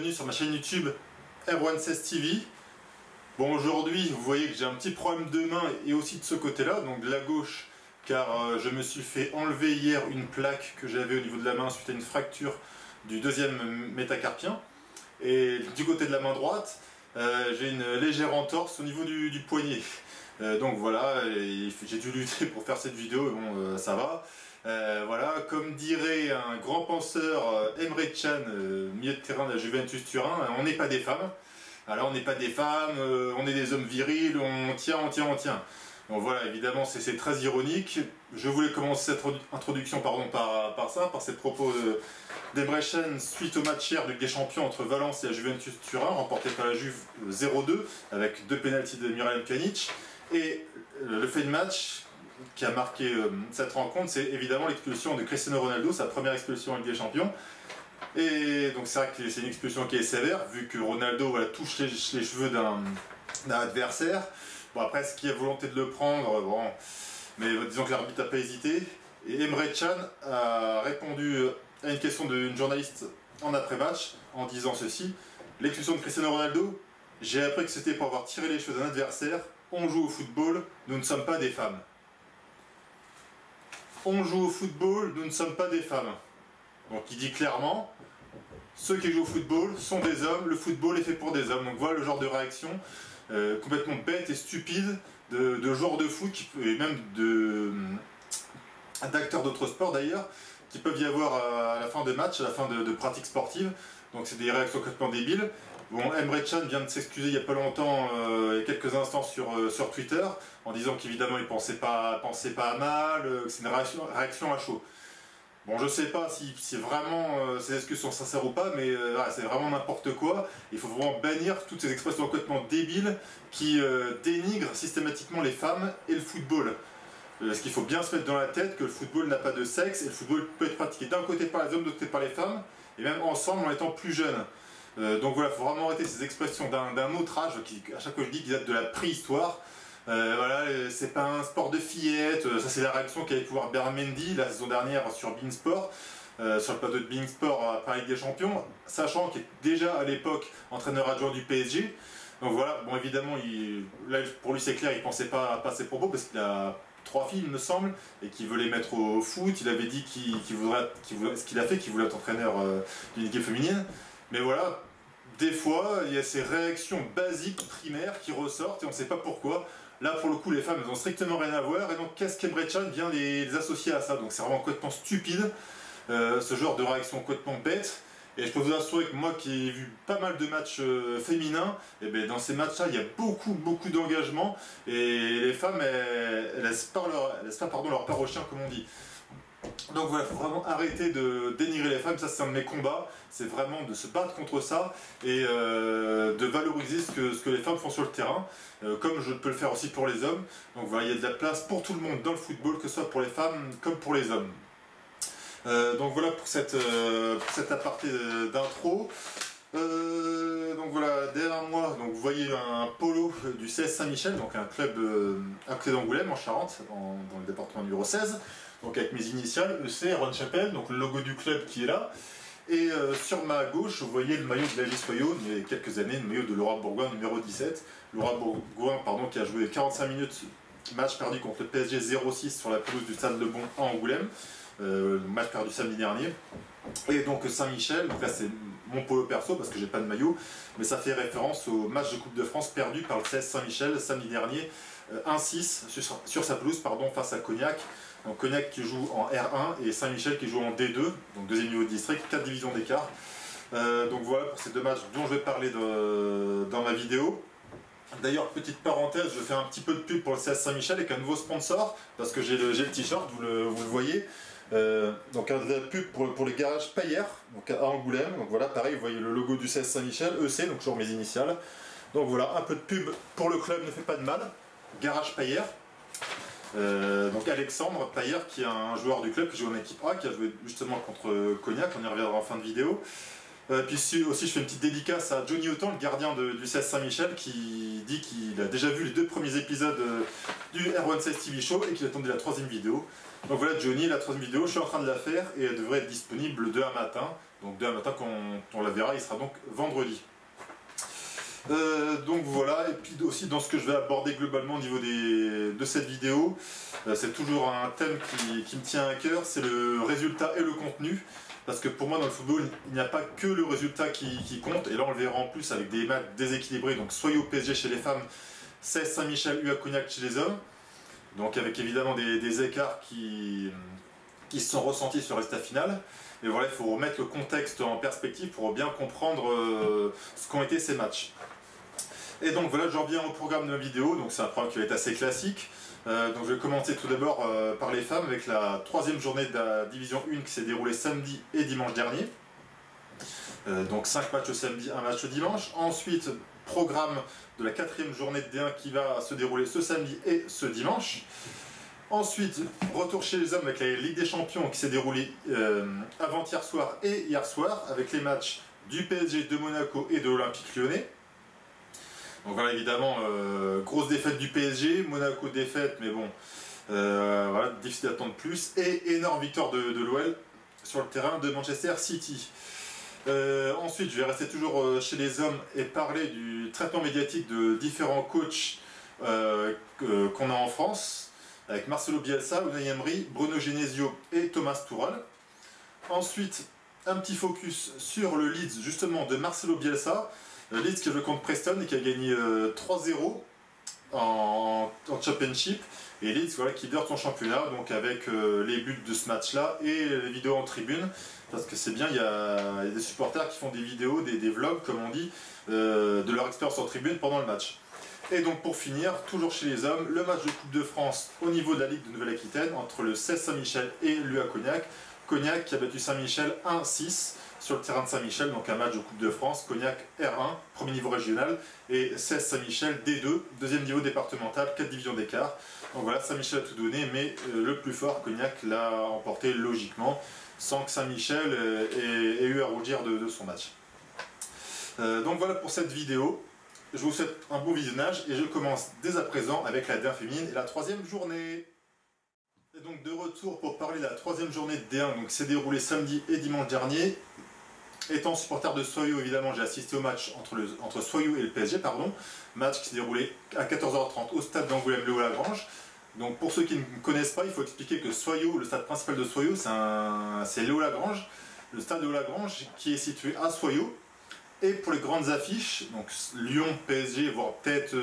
bienvenue sur ma chaîne YouTube R16 TV. Bon, aujourd'hui vous voyez que j'ai un petit problème de main et aussi de ce côté là, donc de la gauche, car je me suis fait enlever hier une plaque que j'avais au niveau de la main suite à une fracture du deuxième métacarpien. Et du côté de la main droite, j'ai une légère entorse au niveau du poignet. Donc voilà, j'ai dû lutter pour faire cette vidéo, bon ça va. Voilà, comme dirait un grand penseur, Emre Can, milieu de terrain de la Juventus Turin, on n'est pas des femmes. Alors on n'est pas des femmes, on est des hommes virils, on tient. Donc voilà, évidemment c'est très ironique. Je voulais commencer cette introduction par ces propos d'Emre Can suite au match hier de Ligue des Champions entre Valence et la Juventus Turin, remporté par la Juve 0-2 avec 2 pénaltys de Miralem Pjanic. Et le fait de match qui a marqué cette rencontre, c'est évidemment l'expulsion de Cristiano Ronaldo, sa première expulsion en Ligue des Champions. Et donc c'est vrai que c'est une expulsion qui est sévère, vu que Ronaldo touche les cheveux d'un adversaire. Bon, après, est-ce qu'il y a volonté de le prendre, bon, mais disons que l'arbitre n'a pas hésité. Et Emre Can a répondu à une question d'une journaliste en après-match en disant ceci: l'expulsion de Cristiano Ronaldo, j'ai appris que c'était pour avoir tiré les cheveux d'un adversaire. On joue au football, nous ne sommes pas des femmes. On joue au football, nous ne sommes pas des femmes. Donc il dit clairement, ceux qui jouent au football sont des hommes, le football est fait pour des hommes. Donc voilà le genre de réaction complètement bête et stupide de joueurs de foot, et même d'acteurs d'autres sports d'ailleurs, qui peuvent y avoir à la fin de match, à la fin de pratiques sportives. Donc c'est des réactions complètement débiles. Bon, Emre Can vient de s'excuser il n'y a pas longtemps, il y a quelques instants sur Twitter, en disant qu'évidemment il pensait pas à mal, que c'est une réaction à chaud. Bon, je sais pas si vraiment ces excuses sont sincères ou pas, mais c'est vraiment n'importe quoi. Il faut vraiment bannir toutes ces expressions complètement débiles qui dénigrent systématiquement les femmes et le football. Parce qu'il faut bien se mettre dans la tête que le football n'a pas de sexe, et le football peut être pratiqué d'un côté par les hommes, de l'autre côté par les femmes, et même ensemble en étant plus jeunes. Donc voilà, il faut vraiment arrêter ces expressions d'un autre âge, qui à chaque fois je dis qu'ils datent de la préhistoire. Voilà, c'est pas un sport de fillettes, ça c'est la réaction qu'avait pu voir Bernard Mendy la saison dernière sur Bein Sport, sur le plateau de Bein Sport à Ligue des Champions, sachant qu'il est déjà à l'époque entraîneur adjoint du PSG. Donc voilà, bon évidemment, là pour lui c'est clair, il pensait pas à ses propos parce qu'il a 3 filles il me semble, et qu'il veut les mettre au foot. Il avait dit qu'il voulait être entraîneur d'une équipe féminine. Mais voilà, des fois il y a ces réactions basiques, primaires qui ressortent et on ne sait pas pourquoi. Là pour le coup les femmes elles ont strictement rien à voir, et donc qu'est-ce qu'Emre Can vient les associer à ça? Donc c'est vraiment complètement stupide, ce genre de réaction complètement bête. Et je peux vous assurer que moi qui ai vu pas mal de matchs féminins, et bien dans ces matchs là il y a beaucoup d'engagement, et les femmes elles laissent pas leur part au chien, comme on dit. Donc voilà, il faut vraiment arrêter de dénigrer les femmes, ça c'est un de mes combats, c'est vraiment de se battre contre ça et de valoriser ce que les femmes font sur le terrain, comme je peux le faire aussi pour les hommes. Donc voilà, il y a de la place pour tout le monde dans le football, que ce soit pour les femmes comme pour les hommes. Donc voilà pour cet aparté d'intro. Donc voilà, derrière moi, donc vous voyez un polo du CS Saint-Michel, donc un club à côté d'Angoulême en Charente, dans le département numéro 16, donc avec mes initiales EC Rouen Chapelle, donc le logo du club qui est là. Et sur ma gauche, vous voyez le maillot de l'AG Soyaux, il y a quelques années, le maillot de Laurent Bourgoin numéro 17. Laurent Bourgoin, pardon, qui a joué 45 minutes, match perdu contre le PSG 0-6 sur la pelouse du Stade Le Bon à Angoulême. Match perdu samedi dernier. Et donc Saint-Michel, donc là c'est mon polo perso parce que j'ai pas de maillot, mais ça fait référence au match de Coupe de France perdu par le CS Saint-Michel samedi dernier, 1-6 sur sa pelouse, pardon, face à Cognac. Donc Cognac qui joue en R1 et Saint-Michel qui joue en D2, donc deuxième niveau de district, 4 divisions d'écart. Donc voilà pour ces deux matchs dont je vais parler dans ma vidéo. D'ailleurs, petite parenthèse, je fais un petit peu de pub pour le CS Saint-Michel avec un nouveau sponsor, parce que j'ai le t-shirt, vous le voyez. Donc un de la pub pour les garages Payer, donc à Angoulême. Donc voilà, pareil, vous voyez le logo du CS Saint-Michel, EC, donc toujours mes initiales. Donc voilà, un peu de pub pour le club ne fait pas de mal. Garage Payer. Donc Alexandre Payer, qui est un joueur du club qui joue en équipe A, qui a joué justement contre Cognac, on y reviendra en fin de vidéo. Puis aussi je fais une petite dédicace à Johnny Autant, le gardien du CS Saint-Michel, qui dit qu'il a déjà vu les 2 premiers épisodes du R16 TV Show et qu'il attendait la 3e vidéo. Donc voilà Johnny, la 3e vidéo, je suis en train de la faire et elle devrait être disponible demain matin. Donc demain matin quand on la verra, il sera donc vendredi. Donc voilà, et puis aussi dans ce que je vais aborder globalement au niveau de cette vidéo, c'est toujours un thème qui me tient à cœur, c'est le résultat et le contenu. Parce que pour moi dans le football, il n'y a pas que le résultat qui compte, et là on le verra en plus avec des matchs déséquilibrés, donc Soyaux PSG chez les femmes, 16 Saint-Michel UA Cognac chez les hommes, donc avec évidemment des écarts qui se sont ressentis sur le résultat final. Mais voilà, il faut remettre le contexte en perspective pour bien comprendre ce qu'ont été ces matchs. Et donc voilà, j'en reviens au programme de ma vidéo, donc c'est un programme qui va être assez classique. Donc je vais commencer tout d'abord par les femmes avec la troisième journée de la division 1 qui s'est déroulée samedi et dimanche dernier. Donc 5 matchs samedi, 1 match dimanche. Ensuite, programme de la quatrième journée de D1 qui va se dérouler ce samedi et ce dimanche. Ensuite, retour chez les hommes avec la Ligue des Champions qui s'est déroulée avant-hier soir et hier soir avec les matchs du PSG, de Monaco et de l'Olympique Lyonnais. Donc voilà, évidemment, grosse défaite du PSG, Monaco défaite, mais bon, voilà, difficile d'attendre plus. Et énorme victoire de l'OL sur le terrain de Manchester City. Ensuite, je vais rester toujours chez les hommes et parler du traitement médiatique de différents coachs qu'on a en France, avec Marcelo Bielsa, Unai Emery, Bruno Genesio et Thomas Tuchel. Ensuite, un petit focus sur le Leeds, justement, de Marcelo Bielsa. Leeds qui joue contre Preston et qui a gagné 3-0 en Championship. Et Leeds voilà, qui dort son championnat, donc avec les buts de ce match-là et les vidéos en tribune. Parce que c'est bien, il y a des supporters qui font des vidéos, des vlogs, comme on dit, de leur expérience en tribune pendant le match. Et donc pour finir, toujours chez les hommes, le match de Coupe de France au niveau de la Ligue de Nouvelle-Aquitaine entre le 16 Saint-Michel et l'UA Cognac. Cognac qui a battu Saint-Michel 1-6 sur le terrain de Saint-Michel, donc un match de Coupe de France, Cognac R1, premier niveau régional, et 16 Saint-Michel D2, deuxième niveau départemental, 4 divisions d'écart. Donc voilà, Saint-Michel a tout donné, mais le plus fort, Cognac, l'a emporté logiquement, sans que Saint-Michel ait eu à rougir de son match. Donc voilà pour cette vidéo. Je vous souhaite un bon visionnage et je commence dès à présent avec la D1 féminine et la troisième journée. Et donc de retour pour parler de la troisième journée de D1, donc c'est déroulé samedi et dimanche dernier. Étant supporter de Soyaux, évidemment, j'ai assisté au match entre Soyaux et le PSG, match qui s'est déroulé à 14h30 au stade d'Angoulême-Léo-Lagrange. Donc pour ceux qui ne connaissent pas, il faut expliquer que Soyaux, le stade principal de Soyaux, c'est Léo-Lagrange, le stade Léo-Lagrange qui est situé à Soyaux. Et pour les grandes affiches, donc Lyon, PSG, voire peut-être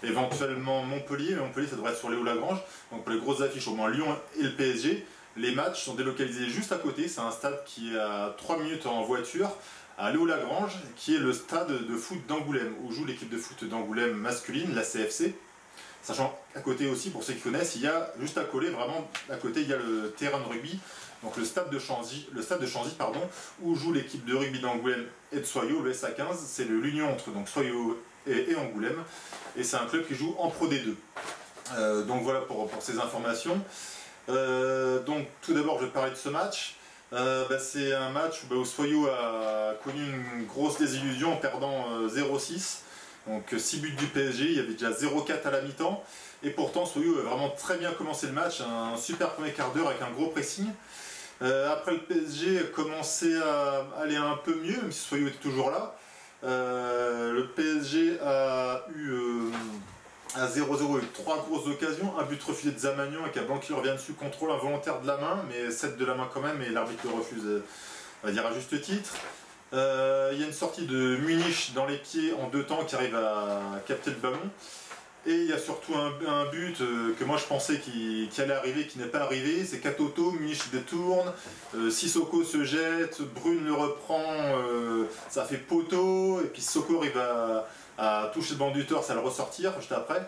éventuellement Montpellier, mais Montpellier ça devrait être sur Léo-Lagrange. Donc pour les grosses affiches, au moins Lyon et le PSG, les matchs sont délocalisés juste à côté. C'est un stade qui est à 3 minutes en voiture, à Léo-Lagrange, qui est le stade de foot d'Angoulême, où joue l'équipe de foot d'Angoulême masculine, la CFC. Sachant qu'à côté aussi, pour ceux qui connaissent, il y a juste à coller, vraiment à côté, il y a le terrain de rugby. Donc le stade de Chanzy, où joue l'équipe de rugby d'Angoulême et de Soyaux, le SA15, c'est l'union entre donc, Soyaux et Angoulême, et c'est un club qui joue en Pro D2. Donc voilà pour ces informations. Donc tout d'abord je vais parler de ce match. C'est un match où Soyaux a connu une grosse désillusion en perdant 0-6. Donc 6 buts du PSG, il y avait déjà 0-4 à la mi-temps. Et pourtant Soyaux a vraiment très bien commencé le match, un super premier quart d'heure avec un gros pressing. Après le PSG a commencé à aller un peu mieux, même si Soyaux était toujours là. Le PSG a eu à 0-0 eu 3 grosses occasions, un but refusé de Zamagnon avec un blanc qui revient dessus, contrôle involontaire de la main, mais 7 de la main quand même, et l'arbitre le refuse, on va dire à juste titre. Il y a une sortie de Munich dans les pieds en 2 temps qui arrive à capter le ballon. Et il y a surtout un but que moi je pensais qui allait arriver, qui n'est pas arrivé. C'est Katoto, Munich détourne, Sissoko se jette, Brune le reprend, ça fait poteau, et puis Sissoko arrive à toucher le banc du tort, ça va le ressortir juste après.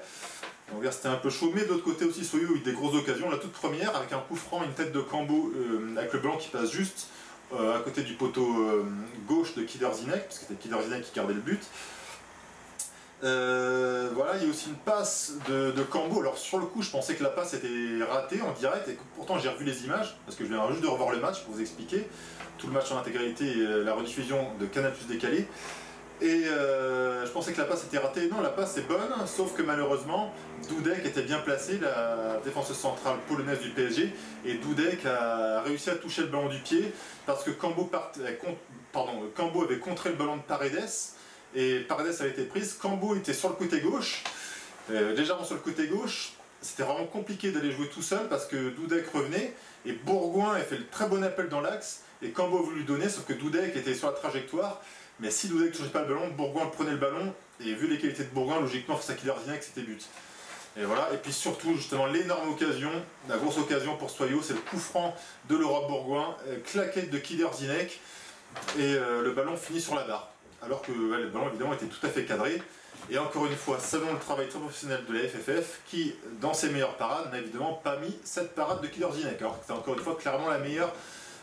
Donc là c'était un peu chaud, mais de l'autre côté aussi Soyaux a eu des grosses occasions. La toute première avec un coup franc, une tête de Cambo avec le blanc qui passe juste à côté du poteau gauche de Kiderzinek, parce que c'était Kiderzinek qui gardait le but. Voilà, il y a aussi une passe de Cambo. Alors sur le coup je pensais que la passe était ratée en direct, et pourtant j'ai revu les images parce que je viens juste de revoir le match pour vous expliquer tout le match en intégralité et la rediffusion de Canal+ décalé. Et je pensais que la passe était ratée. Non, la passe est bonne, sauf que malheureusement, Dudek était bien placé, la défenseuse centrale polonaise du PSG, et Dudek a réussi à toucher le ballon du pied parce que Cambo avait contré le ballon de Paredes, et Paredes avait été prise. Cambo était sur le côté gauche, légèrement sur le côté gauche. C'était vraiment compliqué d'aller jouer tout seul parce que Dudek revenait, et Bourgoin a fait le très bon appel dans l'axe, et Cambo a voulu lui donner, sauf que Dudek était sur la trajectoire. Mais si Dudek ne touchait pas le ballon, Bourgoin prenait le ballon, et vu les qualités de Bourgoin, logiquement face à Killer-Zinec, c'était but. Et voilà, et puis surtout, justement, l'énorme occasion, la grosse occasion pour Soyaux, c'est le coup franc de Laurent Bourgoin, claquette de Killer-Zinec, et le ballon finit sur la barre. Alors que le ballon, évidemment, était tout à fait cadré. Et encore une fois, selon le travail très professionnel de la FFF, qui, dans ses meilleures parades, n'a évidemment pas mis cette parade de Killer-Zinec, alors que c'était encore une fois clairement la meilleure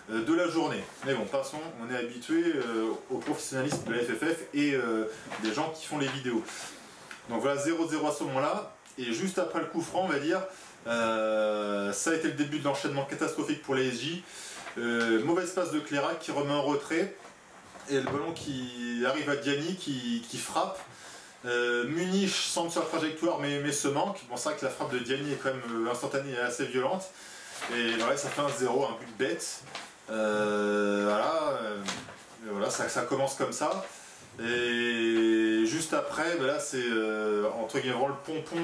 de la journée. Mais bon, passons, on est habitué au professionnalisme de la FFF et des gens qui font les vidéos. Donc voilà, 0-0 à ce moment-là, et juste après le coup franc, on va dire, ça a été le début de l'enchaînement catastrophique pour les SJ. Mauvaise passe de Clérac qui remet en retrait, et le ballon qui arrive à Diani qui frappe. Munich semble sur la trajectoire mais se manque. Bon, c'est vrai que la frappe de Diani est quand même instantanée et assez violente. Et voilà, ça fait 1-0, un but bête. Voilà, ça commence comme ça. Et juste après, ben là c'est entre guillemets le pompon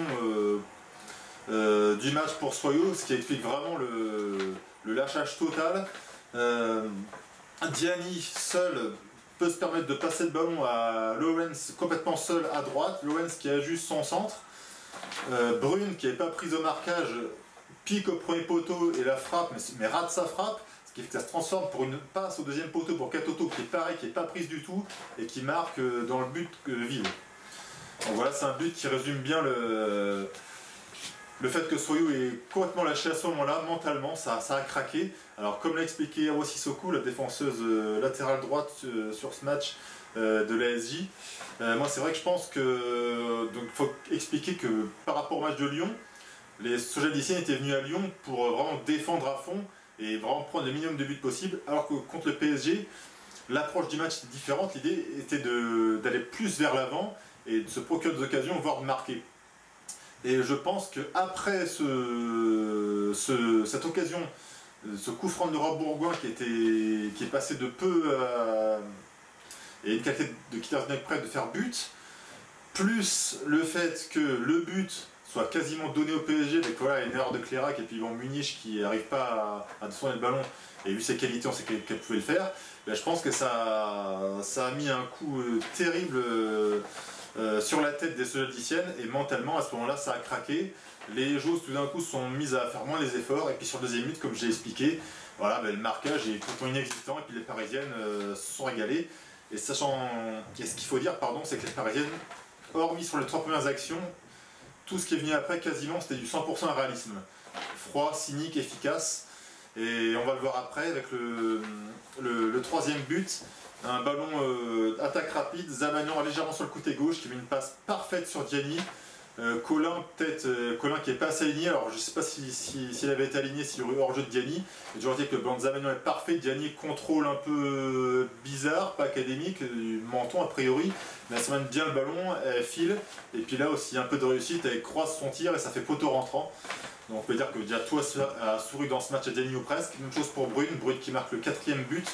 du match pour Soyaux, ce qui explique vraiment le lâchage total. Diani seul peut se permettre de passer le ballon à Lawrence complètement seul à droite. Lawrence qui ajuste son centre. Brune qui n'est pas prise au marquage pique au premier poteau et la frappe, mais rate sa frappe, ce qui fait que ça se transforme pour une passe au deuxième poteau pour Katoto qui est pareil, qui n'est pas prise du tout et qui marque dans le but vide. Donc voilà, c'est un but qui résume bien le fait que Soyaux est complètement lâché à ce moment-là, mentalement, ça a craqué. Alors comme l'a expliqué Awa Sissoko, la défenseuse latérale droite sur ce match de l'ASJ, moi c'est vrai que je pense que donc faut expliquer que par rapport au match de Lyon, les Sojadiciens étaient venus à Lyon pour vraiment défendre à fond et vraiment prendre le minimum de buts possible, alors que contre le PSG, l'approche du match était différente. L'idée était d'aller plus vers l'avant et de se procurer des occasions, voire de marquer. Et je pense qu'après cette occasion, ce coup franc de Laurent Bourgoin qui est passé de peu et une qualité de Killer-Zinec près de faire but, plus le fait que le but soit quasiment donné au PSG avec voilà, une erreur de Clérac et puis bon, Munich qui n'arrive pas à détourner le ballon, et vu ses qualités on sait qu'elle pouvait le faire, ben, je pense que ça a mis un coup terrible sur la tête des Sojadiciennes, et mentalement à ce moment là ça a craqué. Les joueuses tout d'un coup se sont mises à faire moins les efforts, et puis sur le deuxième minute comme j'ai expliqué, voilà, ben, le marquage est complètement inexistant, et puis les Parisiennes se sont régalées. Et sachant, ce qu'il faut dire, pardon, c'est que les Parisiennes, hormis sur les 3 premières actions, tout ce qui est venu après, quasiment, c'était du 100% réalisme. Froid, cynique, efficace. Et on va le voir après avec le troisième but. Un ballon attaque rapide. Zamagnan légèrement sur le côté gauche qui met une passe parfaite sur Diani. Colin qui n'est pas assez aligné. Alors je ne sais pas s'il avait été aligné, s'il y aurait eu hors-jeu de Diani. J'ai toujours dit que le ballon de Zamagnan est parfait. Diani contrôle un peu bizarre, pas académique, du menton a priori. Mais elle se mène bien le ballon, elle file. Et puis là aussi un peu de réussite, elle croise son tir et ça fait poteau rentrant. Donc on peut dire que déjà tout a souri dans ce match à Diani ou presque. Même chose pour Brune qui marque le 4e but.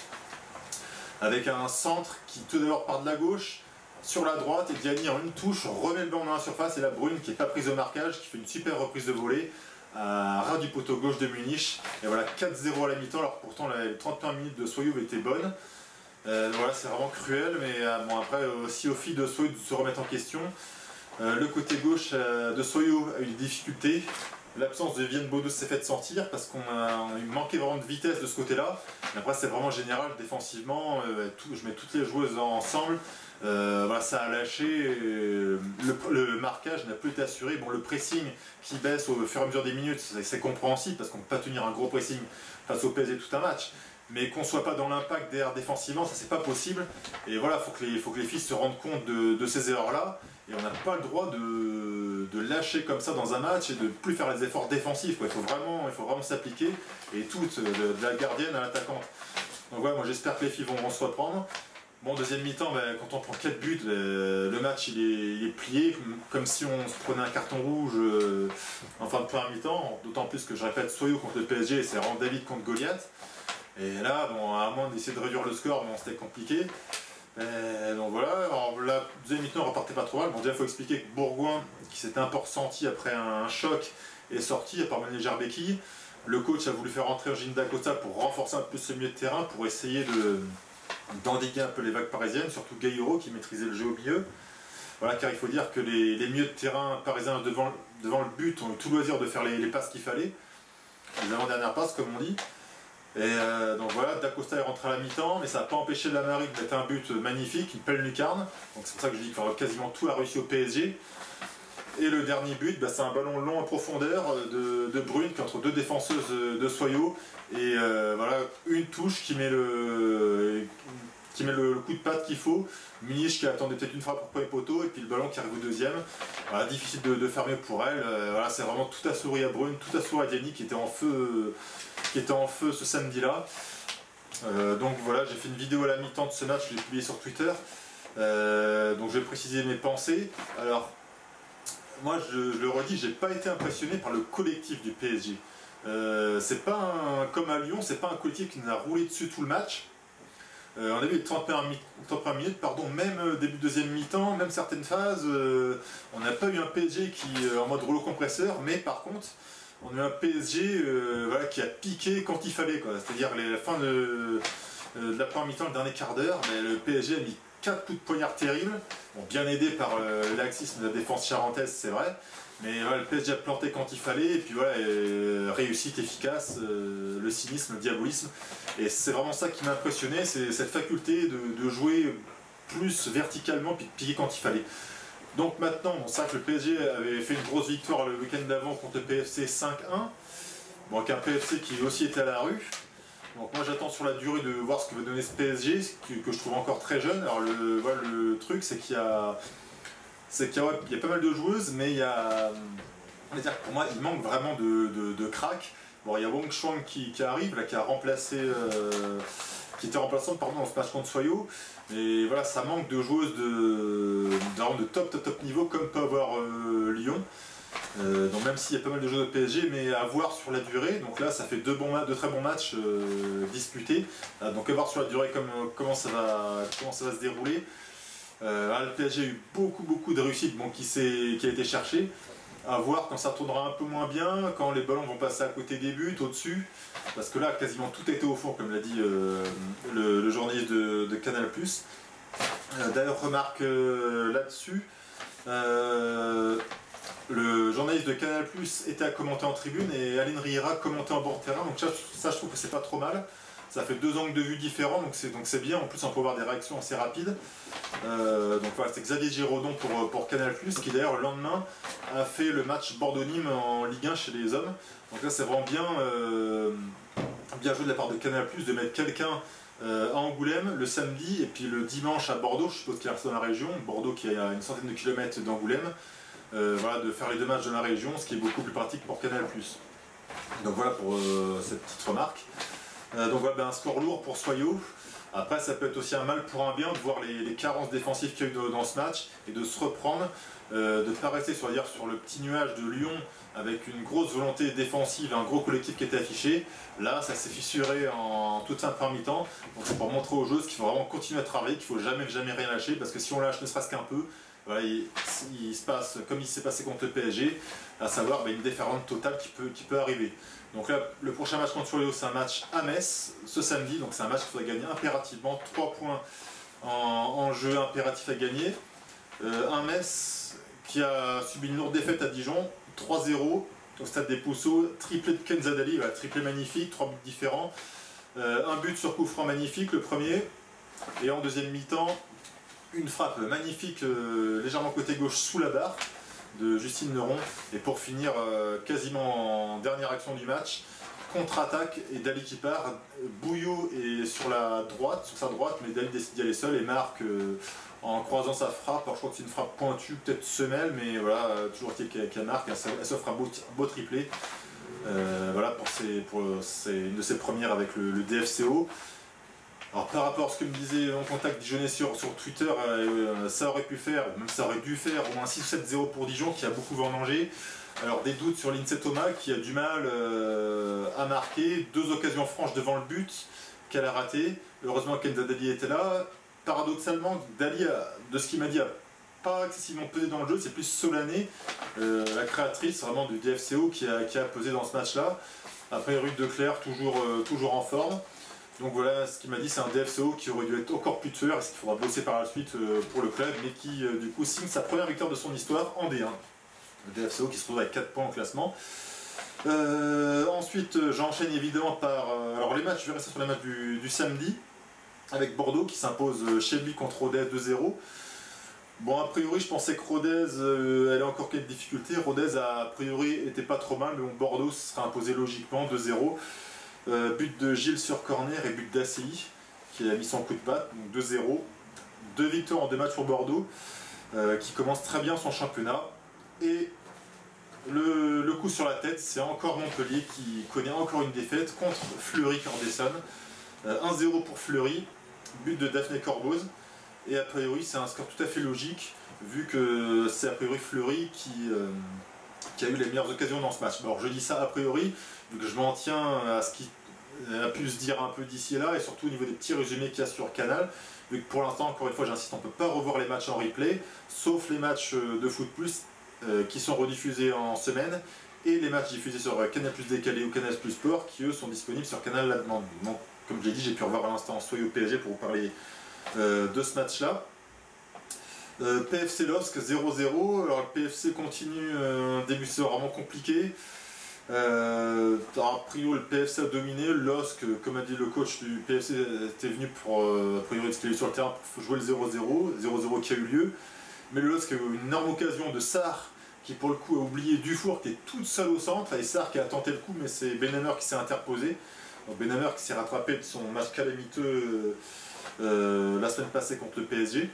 Avec un centre qui tout d'abord part de la gauche sur la droite, et Diani en une touche remet le ballon dans la surface, et la Brune qui n'est pas prise au marquage, qui fait une super reprise de volée à ras du poteau gauche de Munich. Et voilà, 4-0 à la mi-temps, alors pourtant les 31 minutes de Soyaux étaient bonnes. Voilà, c'est vraiment cruel, mais bon, après aussi au fil de Soyaux de se remettre en question. Le côté gauche de Soyaux a eu des difficultés. L'absence de Vienne Bodo s'est fait sentir parce qu'on manquait vraiment de vitesse de ce côté-là. Après c'est vraiment général défensivement, je mets toutes les joueuses ensemble. Voilà, ça a lâché, le marquage n'a plus été assuré. Bon, le pressing qui baisse au fur et à mesure des minutes, c'est compréhensible parce qu'on ne peut pas tenir un gros pressing face au PSG tout un match. Mais qu'on ne soit pas dans l'impact derrière défensivement, ça c'est pas possible. Et voilà, il faut que les filles se rendent compte de ces erreurs-là. Et on n'a pas le droit de lâcher comme ça dans un match et de plus faire les efforts défensifs, quoi. Il faut vraiment s'appliquer, et toutes, de la gardienne à l'attaquante. Donc voilà, moi j'espère que les filles vont se reprendre. Bon, deuxième mi-temps, quand on prend 4 buts, le match il est plié, comme si on se prenait un carton rouge en fin de première mi-temps. D'autant plus que je répète, Soyo contre le PSG, c'est vraiment David contre Goliath. Et là, bon, à moins d'essayer de réduire le score, bon, c'était compliqué. Donc voilà, alors, la deuxième mi-temps repartait pas trop mal. Bon, déjà, il faut expliquer que Bourgoin, qui s'était un peu ressenti après un choc, est sorti, à part une légère béquille. Le coach a voulu faire rentrer Eugene Dacosta pour renforcer un peu ce milieu de terrain, pour essayer d'endiguer un peu les vagues parisiennes, surtout Gaillero qui maîtrisait le jeu au milieu. Voilà, car il faut dire que les milieux de terrain parisiens devant le but ont eu tout loisir de faire les passes qu'il fallait, les avant-dernières passes comme on dit. Et donc voilà, Dacosta est rentré à la mi-temps, mais ça n'a pas empêché Lamary de mettre un but magnifique, une belle lucarne. Donc c'est pour ça que je dis que quasiment tout a réussi au PSG. Et le dernier but, c'est un ballon long en profondeur de Brune qui est entre deux défenseuses de Soyo. Et voilà, une touche qui met le coup de patte qu'il faut. Minich qui attendait peut-être une frappe pour le premier poteau, et puis le ballon qui arrive au deuxième. Voilà, difficile de faire mieux pour elle. Voilà, c'est vraiment tout a souri à Brune, tout a souri à Diani qui était en feu ce samedi-là. Donc voilà, j'ai fait une vidéo à la mi-temps de ce match, je l'ai publié sur Twitter. Donc je vais préciser mes pensées. Alors, moi je le redis, j'ai pas été impressionné par le collectif du PSG. C'est pas comme à Lyon, c'est pas un collectif qui nous a roulé dessus tout le match. On a vu les 31 minutes, même début de deuxième mi-temps, même certaines phases, on n'a pas eu un PSG qui en mode rouleau compresseur, mais par contre, on a eu un PSG voilà, qui a piqué quand il fallait. C'est-à-dire la fin de la première mi-temps, le dernier quart d'heure, le PSG a mis 4 coups de poignard terribles, bon, bien aidé par le laxisme de la défense charentaise, c'est vrai. Mais voilà, le PSG a planté quand il fallait, et puis voilà, réussite efficace, le cynisme, le diabolisme. Et c'est vraiment ça qui m'a impressionné, c'est cette faculté de jouer plus verticalement, puis de piquer quand il fallait. Donc maintenant, c'est vrai que le PSG avait fait une grosse victoire le week-end d'avant contre le PFC 5-1. Bon, avec un PFC qui aussi était à la rue. Donc moi j'attends sur la durée de voir ce que va donner ce PSG, que je trouve encore très jeune. Alors le truc c'est qu'il y a pas mal de joueuses, mais on va dire que pour moi il manque vraiment de crack. Bon, il y a Wong Chuang qui arrive, là, qui a remplacé, qui était remplaçante dans ce match contre Soyo. Et voilà, ça manque de joueuses de top niveau comme peut avoir Lyon. Donc même s'il y a pas mal de joueurs de PSG, mais à voir sur la durée. Donc là ça fait deux très bons matchs disputés. Donc à voir sur la durée comment ça va se dérouler. Le PSG a eu beaucoup de réussite qui a été cherché. À voir quand ça tournera un peu moins bien, quand les ballons vont passer à côté des buts, au-dessus. Parce que là quasiment tout était au fond, comme l'a dit le journaliste de Canal+. D'ailleurs remarque là-dessus. Le journaliste de Canal+ était à commenter en tribune et Aline Riera commentait en bord de terrain, donc ça je trouve que c'est pas trop mal. Ça fait deux angles de vue différents, donc c'est bien. En plus on peut avoir des réactions assez rapides. Donc voilà, c'est Xavier Giraudon pour Canal+, qui d'ailleurs le lendemain a fait le match Bordeaux-Nîmes en Ligue 1 chez les hommes. Donc là c'est vraiment bien joué de la part de Canal+, de mettre quelqu'un à Angoulême le samedi et puis le dimanche à Bordeaux, je suppose qu'il reste dans la région, Bordeaux qui est à une centaine de kilomètres d'Angoulême. Voilà, de faire les deux matchs de la région, ce qui est beaucoup plus pratique pour Canal+. Donc voilà pour cette petite remarque. Donc voilà, un score lourd pour Soyo. Après ça peut être aussi un mal pour un bien de voir les carences défensives qu'il y a eu dans ce match et de se reprendre, de ne pas rester sur le petit nuage de Lyon avec une grosse volonté défensive, un gros collectif qui était affiché. Là ça s'est fissuré en toute fin de première mi-temps. Donc c'est pour montrer aux joueurs qu'il faut vraiment continuer à travailler, qu'il ne faut jamais rien lâcher, parce que si on lâche ne serait-ce qu'un peu, voilà, il se passe comme il s'est passé contre le PSG, à savoir une déferlante totale qui peut arriver. Donc là, le prochain match contre Soyo, c'est un match à Metz ce samedi, donc c'est un match qu'il faudrait gagner impérativement, 3 points en jeu impératif à gagner. Un Metz qui a subi une lourde défaite à Dijon, 3-0 au stade des Pousseaux, triplé de Ken Zadali, voilà, triplé magnifique, 3 buts différents, un but sur coup franc magnifique, le premier, et en deuxième mi-temps, une frappe magnifique légèrement côté gauche sous la barre de Justine Neuron, et pour finir quasiment en dernière action du match, contre-attaque et Dali qui part, Bouillot est sur sa droite, mais Dali décide d'y aller seul et marque en croisant sa frappe. Alors je crois que c'est une frappe pointue, peut-être semelle, mais voilà, toujours qu'elle marque, elle s'offre un beau triplé. Voilà, c'est une de ses premières avec le DFCO. Alors par rapport à ce que me disait mon contact dijonnais sur Twitter, ça aurait pu faire, même ça aurait dû faire au moins 6-7-0 pour Dijon qui a beaucoup vendangé. Alors des doutes sur Lindsay Thomas qui a du mal à marquer, 2 occasions franches devant le but qu'elle a raté. Heureusement Kenza Dali était là. Paradoxalement, Dali, de ce qu'il m'a dit, a pas excessivement pesé dans le jeu, c'est plus Solané, la créatrice vraiment du DFCO qui a pesé dans ce match-là. Après Ruth Declerc toujours en forme. Donc voilà, ce qu'il m'a dit, c'est un DFCO qui aurait dû être encore plus tueur, et ce qu'il faudra bosser par la suite pour le club, mais qui du coup signe sa première victoire de son histoire en D1. Le DFCO qui se trouve avec 4 points au classement. Ensuite, j'enchaîne évidemment par... alors les matchs, je vais rester sur les matchs du samedi, avec Bordeaux qui s'impose chez lui contre Rodez 2-0. Bon, a priori, je pensais que Rodez elle a encore quelques difficultés. Rodez, a priori, était pas trop mal, mais bon, Bordeaux se serait imposé logiquement 2-0. But de Gilles sur corner et but d'ACI qui a mis son coup de patte, donc 2-0. 2 victoires en 2 matchs pour Bordeaux, qui commence très bien son championnat. Et le coup sur la tête, c'est encore Montpellier qui connaît encore une défaite contre Fleury-Cordesson. 1-0 pour Fleury, but de Daphné Corboz. Et a priori, c'est un score tout à fait logique, vu que c'est a priori Fleury qui a eu les meilleures occasions dans ce match. Alors je dis ça a priori, vu que je m'en tiens à ce qui a pu se dire un peu d'ici et là, et surtout au niveau des petits résumés qu'il y a sur Canal, vu que pour l'instant, encore une fois, j'insiste, on ne peut pas revoir les matchs en replay, sauf les matchs de Foot Plus qui sont rediffusés en semaine, et les matchs diffusés sur Canal Plus Décalé ou Canal Plus Sport, qui eux sont disponibles sur Canal La Demande. Donc, comme je l'ai dit, j'ai pu revoir à l'instant Soyez au PSG pour vous parler de ce match-là. PFC LOSC 0-0, alors le PFC continue un début de saison vraiment compliqué. A priori le PFC a dominé, LOSC, comme a dit le coach du PFC, était venu pour a priori sur le terrain pour jouer le 0-0 qui a eu lieu. Mais le LOSC a eu une énorme occasion de Sarr qui pour le coup a oublié Dufour qui est toute seule au centre, et Sarr qui a tenté le coup, mais c'est Benhammer qui s'est interposé. Donc Benhammer qui s'est rattrapé de son match calamiteux la semaine passée contre le PSG.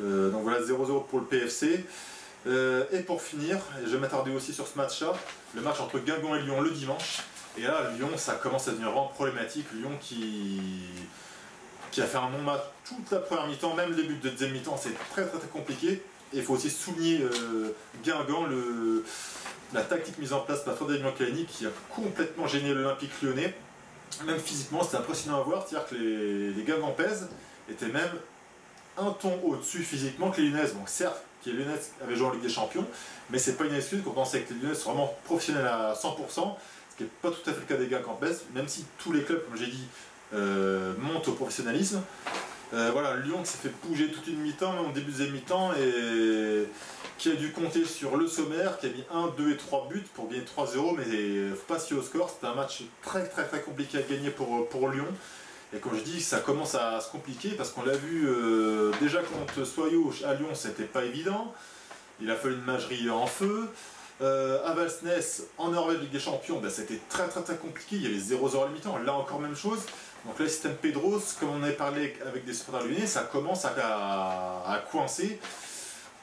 Donc voilà, 0-0 pour le PFC. Et pour finir, et je vais m'attarder aussi sur ce match-là, le match entre Guingamp et Lyon le dimanche. Et là, Lyon, ça commence à devenir vraiment problématique. Lyon qui a fait un non-match toute la première mi-temps, même le début de deuxième mi-temps, c'est très compliqué. Et il faut aussi souligner Guingamp, la tactique mise en place par Frédéric Biancalani qui a complètement gêné l'Olympique lyonnais. Même physiquement, c'était impressionnant à voir, c'est-à-dire que les Guingampaises étaient même un ton au-dessus physiquement que les Lyonnaises. Donc certes, les Lyonnaises avaient joué en Ligue des Champions, mais c'est pas une excuse quand on sait que les Lyonnaises sont vraiment professionnelles à 100%, ce qui n'est pas tout à fait le cas des Guingampaises, même si tous les clubs, comme j'ai dit, montent au professionnalisme. Voilà, Lyon qui s'est fait bouger toute une mi-temps, même au début de deuxième mi-temps, et qui a dû compter sur le sommaire, qui a mis 1, 2 et 3 buts pour gagner 3-0, mais il ne faut pas se fier au score, c'était un match très compliqué à gagner pour Lyon. Et comme je dis, ça commence à se compliquer parce qu'on l'a vu déjà contre Soyaux à Lyon, c'était pas évident. Il a fallu une magerie en feu. À Valsness, en Norvège, Ligue des Champions, ben, c'était très compliqué. Il y avait 0-0 à la mi-temps. Là encore, même chose. Donc là, le système Pedros, comme on avait parlé avec des supporters lyonnais, ça commence à coincer.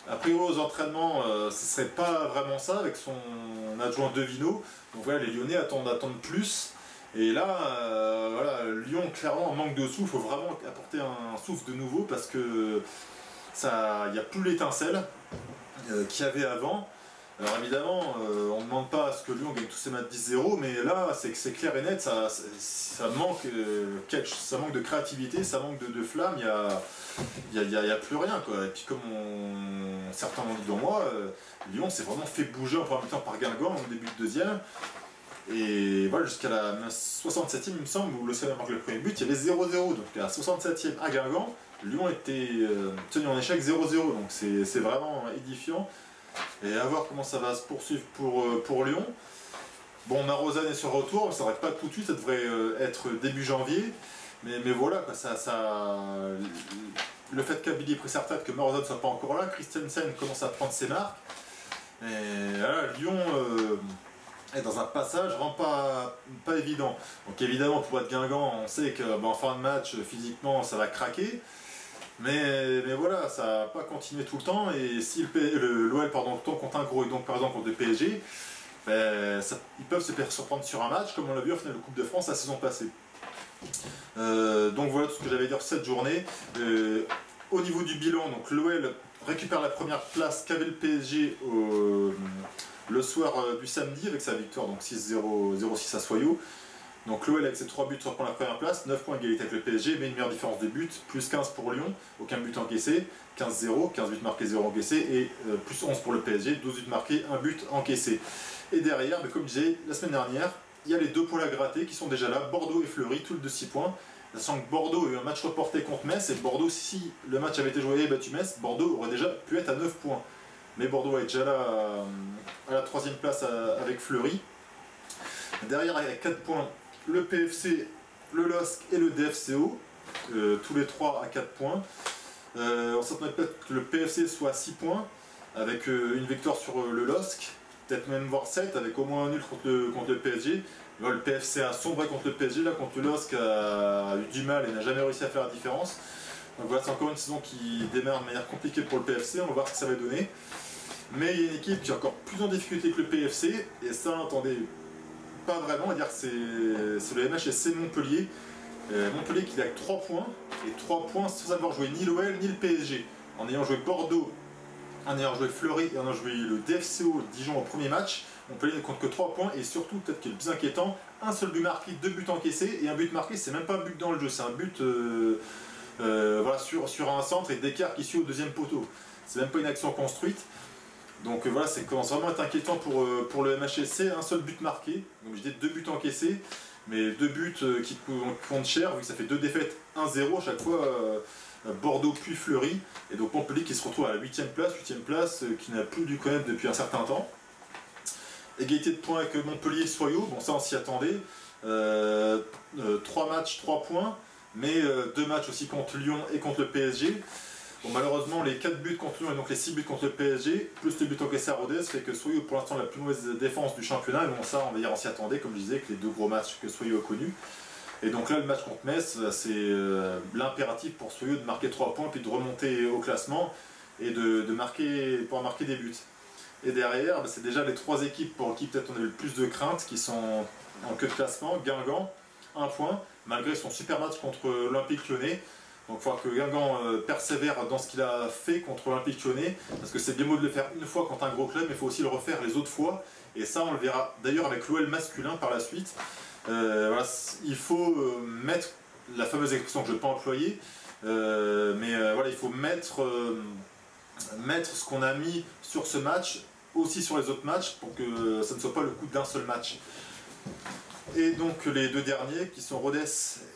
A priori, aux entraînements, ce serait pas vraiment ça avec son adjoint Devino. Donc voilà, les Lyonnais attendent plus. Et là, voilà, Lyon, clairement, en manque de souffle, il faut vraiment apporter un souffle de nouveau parce que il n'y a plus l'étincelle qu'il y avait avant. Alors évidemment, on ne demande pas à ce que Lyon gagne tous ses matchs 10-0, mais là, c'est clair et net, ça manque de créativité, ça manque de flamme, il n'y a plus rien, quoi. Et puis comme certains l'ont dit devant moi, Lyon s'est vraiment fait bouger en première mi-temps par Guingamp au début de deuxième. Et voilà, jusqu'à la 67e, il me semble, où le Seigneur marque le premier but, il y avait 0-0. Donc à la 67e à Guingamp, Lyon était tenu en échec 0-0. Donc c'est vraiment édifiant. Et à voir comment ça va se poursuivre pour Lyon. Bon, Marozane est sur retour, mais ça ne devrait pas tout de suite, ça devrait être début janvier. Mais voilà, quoi, le fait qu'Abili ait pris sa retraite, que Marozane ne soit pas encore là, Christensen commence à prendre ses marques. Et voilà, Lyon est dans un passage vraiment pas évident. Donc évidemment, pour être Guingamp, on sait qu'en fin de match, physiquement, ça va craquer. Mais voilà, ça va pas continuer tout le temps, et si l'OL compte un gros et donc par exemple contre le PSG, ben, ils peuvent se surprendre sur un match comme on l'a vu au final de Coupe de France la saison passée. Donc voilà tout ce que j'avais à dire cette journée. Au niveau du bilan, donc l'OL récupère la première place qu'avait le PSG le soir du samedi avec sa victoire, donc 6-0, 0-6 à Soyaux. Donc l'OL avec ses 3 buts reprend la première place, 9 points égalité avec le PSG, mais une meilleure différence de but, plus 15 pour Lyon, aucun but encaissé, 15-0, 15 buts marqués, 0 encaissé, et plus 11 pour le PSG, 12 buts marqués, 1 but encaissé. Et derrière, comme je disais la semaine dernière, il y a les 2 pôles à gratter qui sont déjà là, Bordeaux et Fleury, tous de 6 points. Sachant que Bordeaux a eu un match reporté contre Metz, et Bordeaux, si le match avait été joué et battu Metz, Bordeaux aurait déjà pu être à 9 points. Mais Bordeaux est déjà là à la 3e place avec Fleury. Derrière, il y a 4 points, le PFC, le LOSC et le DFCO, tous les 3 à 4 points. On s'attendait peut-être que le PFC soit à 6 points, avec une victoire sur le LOSC, peut-être même voir 7, avec au moins un nul contre le PSG. Là, le PFC a sombré contre le PSG, là contre le LOSC a eu du mal et n'a jamais réussi à faire la différence. Donc voilà, c'est encore une saison qui démarre de manière compliquée pour le PFC, on va voir ce que ça va donner. Mais il y a une équipe qui est encore plus en difficulté que le PFC, et ça, attendez, pas vraiment, on va dire que c'est le MHSC Montpellier. Montpellier qui a 3 points, et 3 points sans avoir joué ni l'OL ni le PSG. En ayant joué Bordeaux, en ayant joué Fleury et en ayant joué le DFCO Dijon au premier match, Montpellier ne compte que 3 points, et surtout, peut-être qu'il est le plus inquiétant, un seul but marqué, 2 buts encaissés, et un but marqué, c'est même pas un but dans le jeu, c'est un but voilà, sur un centre et d'écart qui suit au 2e poteau. C'est même pas une action construite. Donc voilà, c'est commence vraiment à être inquiétant pour le MHSC, un seul but marqué, donc je dis 2 buts encaissés, mais 2 buts qui comptent cher, vu que ça fait 2 défaites 1-0 à chaque fois, Bordeaux puis Fleury, et donc Montpellier qui se retrouve à la 8e place, qui n'a plus dû connaître depuis un certain temps. Égalité de points avec Montpellier et Soyaux, bon ça on s'y attendait, 3 matchs, 3 points, mais 2 matchs aussi contre Lyon et contre le PSG. Bon, malheureusement, les 4 buts contre Lyon et donc les 6 buts contre le PSG, plus le but encaissé à Rodez, fait que Soyaux pour l'instant la plus mauvaise défense du championnat. Et bon, ça, on va dire, on s'y attendait, comme je disais, avec les 2 gros matchs que Soyaux a connus. Et donc là, le match contre Metz, c'est l'impératif pour Soyaux de marquer 3 points, puis de remonter au classement et de pouvoir marquer des buts. Et derrière, c'est déjà les 3 équipes pour qui peut-être on a eu le plus de crainte, qui sont en queue de classement. Guingamp, 1 point, malgré son super match contre l'Olympique Lyonnais. Donc il faudra que Guingamp persévère dans ce qu'il a fait contre l'Olympique Lyonnais, parce que c'est bien beau de le faire une fois contre un gros club, mais il faut aussi le refaire les autres fois, et ça on le verra d'ailleurs avec l'OL masculin par la suite. Voilà, il faut mettre la fameuse expression que je ne vais pas employer, voilà, il faut mettre ce qu'on a mis sur ce match aussi sur les autres matchs, pour que ça ne soit pas le coup d'un seul match. Et donc les 2 derniers qui sont Rodez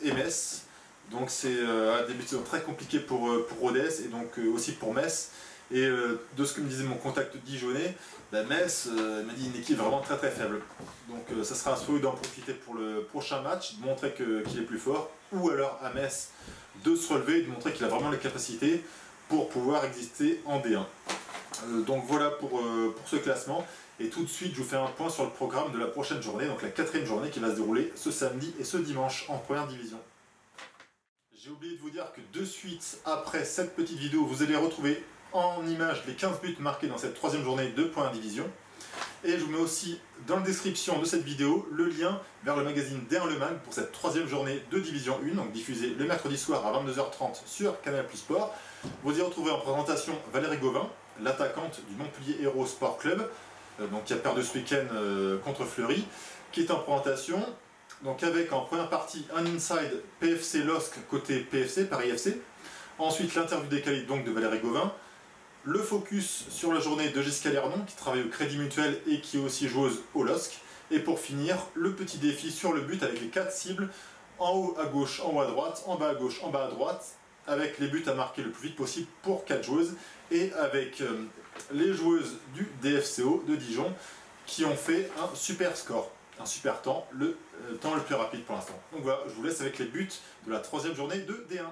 et Metz. Donc c'est un début de saison très compliqué pour Rodez et donc aussi pour Metz. Et de ce que me disait mon contact dijonnais, Metz m'a dit une équipe vraiment très très faible. Donc ça sera à Soyaux d'en profiter pour le prochain match, de montrer qu'il est plus fort, ou alors à Metz de se relever et de montrer qu'il a vraiment les capacités pour pouvoir exister en D1. Donc voilà pour ce classement. Et tout de suite je vous fais un point sur le programme de la prochaine journée, donc la 4e journée qui va se dérouler ce samedi et ce dimanche en première division. J'ai oublié de vous dire que de suite, après cette petite vidéo, vous allez retrouver en image les 15 buts marqués dans cette 3e journée de première division. Et je vous mets aussi dans la description de cette vidéo le lien vers le magazine D1 Le Mag pour cette 3e journée de Division 1, donc diffusée le mercredi soir à 22h30 sur Canal+ Sport. Vous y retrouvez en présentation Valérie Gauvin, l'attaquante du Montpellier Hérault Sport Club, donc qui a perdu ce week-end contre Fleury, qui est en présentation. Donc avec en première partie un inside PFC LOSC côté PFC, Paris FC. Ensuite l'interview décalée donc de Valérie Gauvin. Le focus sur la journée de Jessica Lernon qui travaille au Crédit Mutuel et qui est aussi joueuse au LOSC. Et pour finir, le petit défi sur le but avec les 4 cibles, en haut à gauche, en haut à droite, en bas à gauche, en bas à droite, avec les buts à marquer le plus vite possible pour 4 joueuses et avec les joueuses du DFCO de Dijon qui ont fait un super score. Un super temps, le temps le plus rapide pour l'instant. Donc voilà, je vous laisse avec les buts de la 3e journée de D1.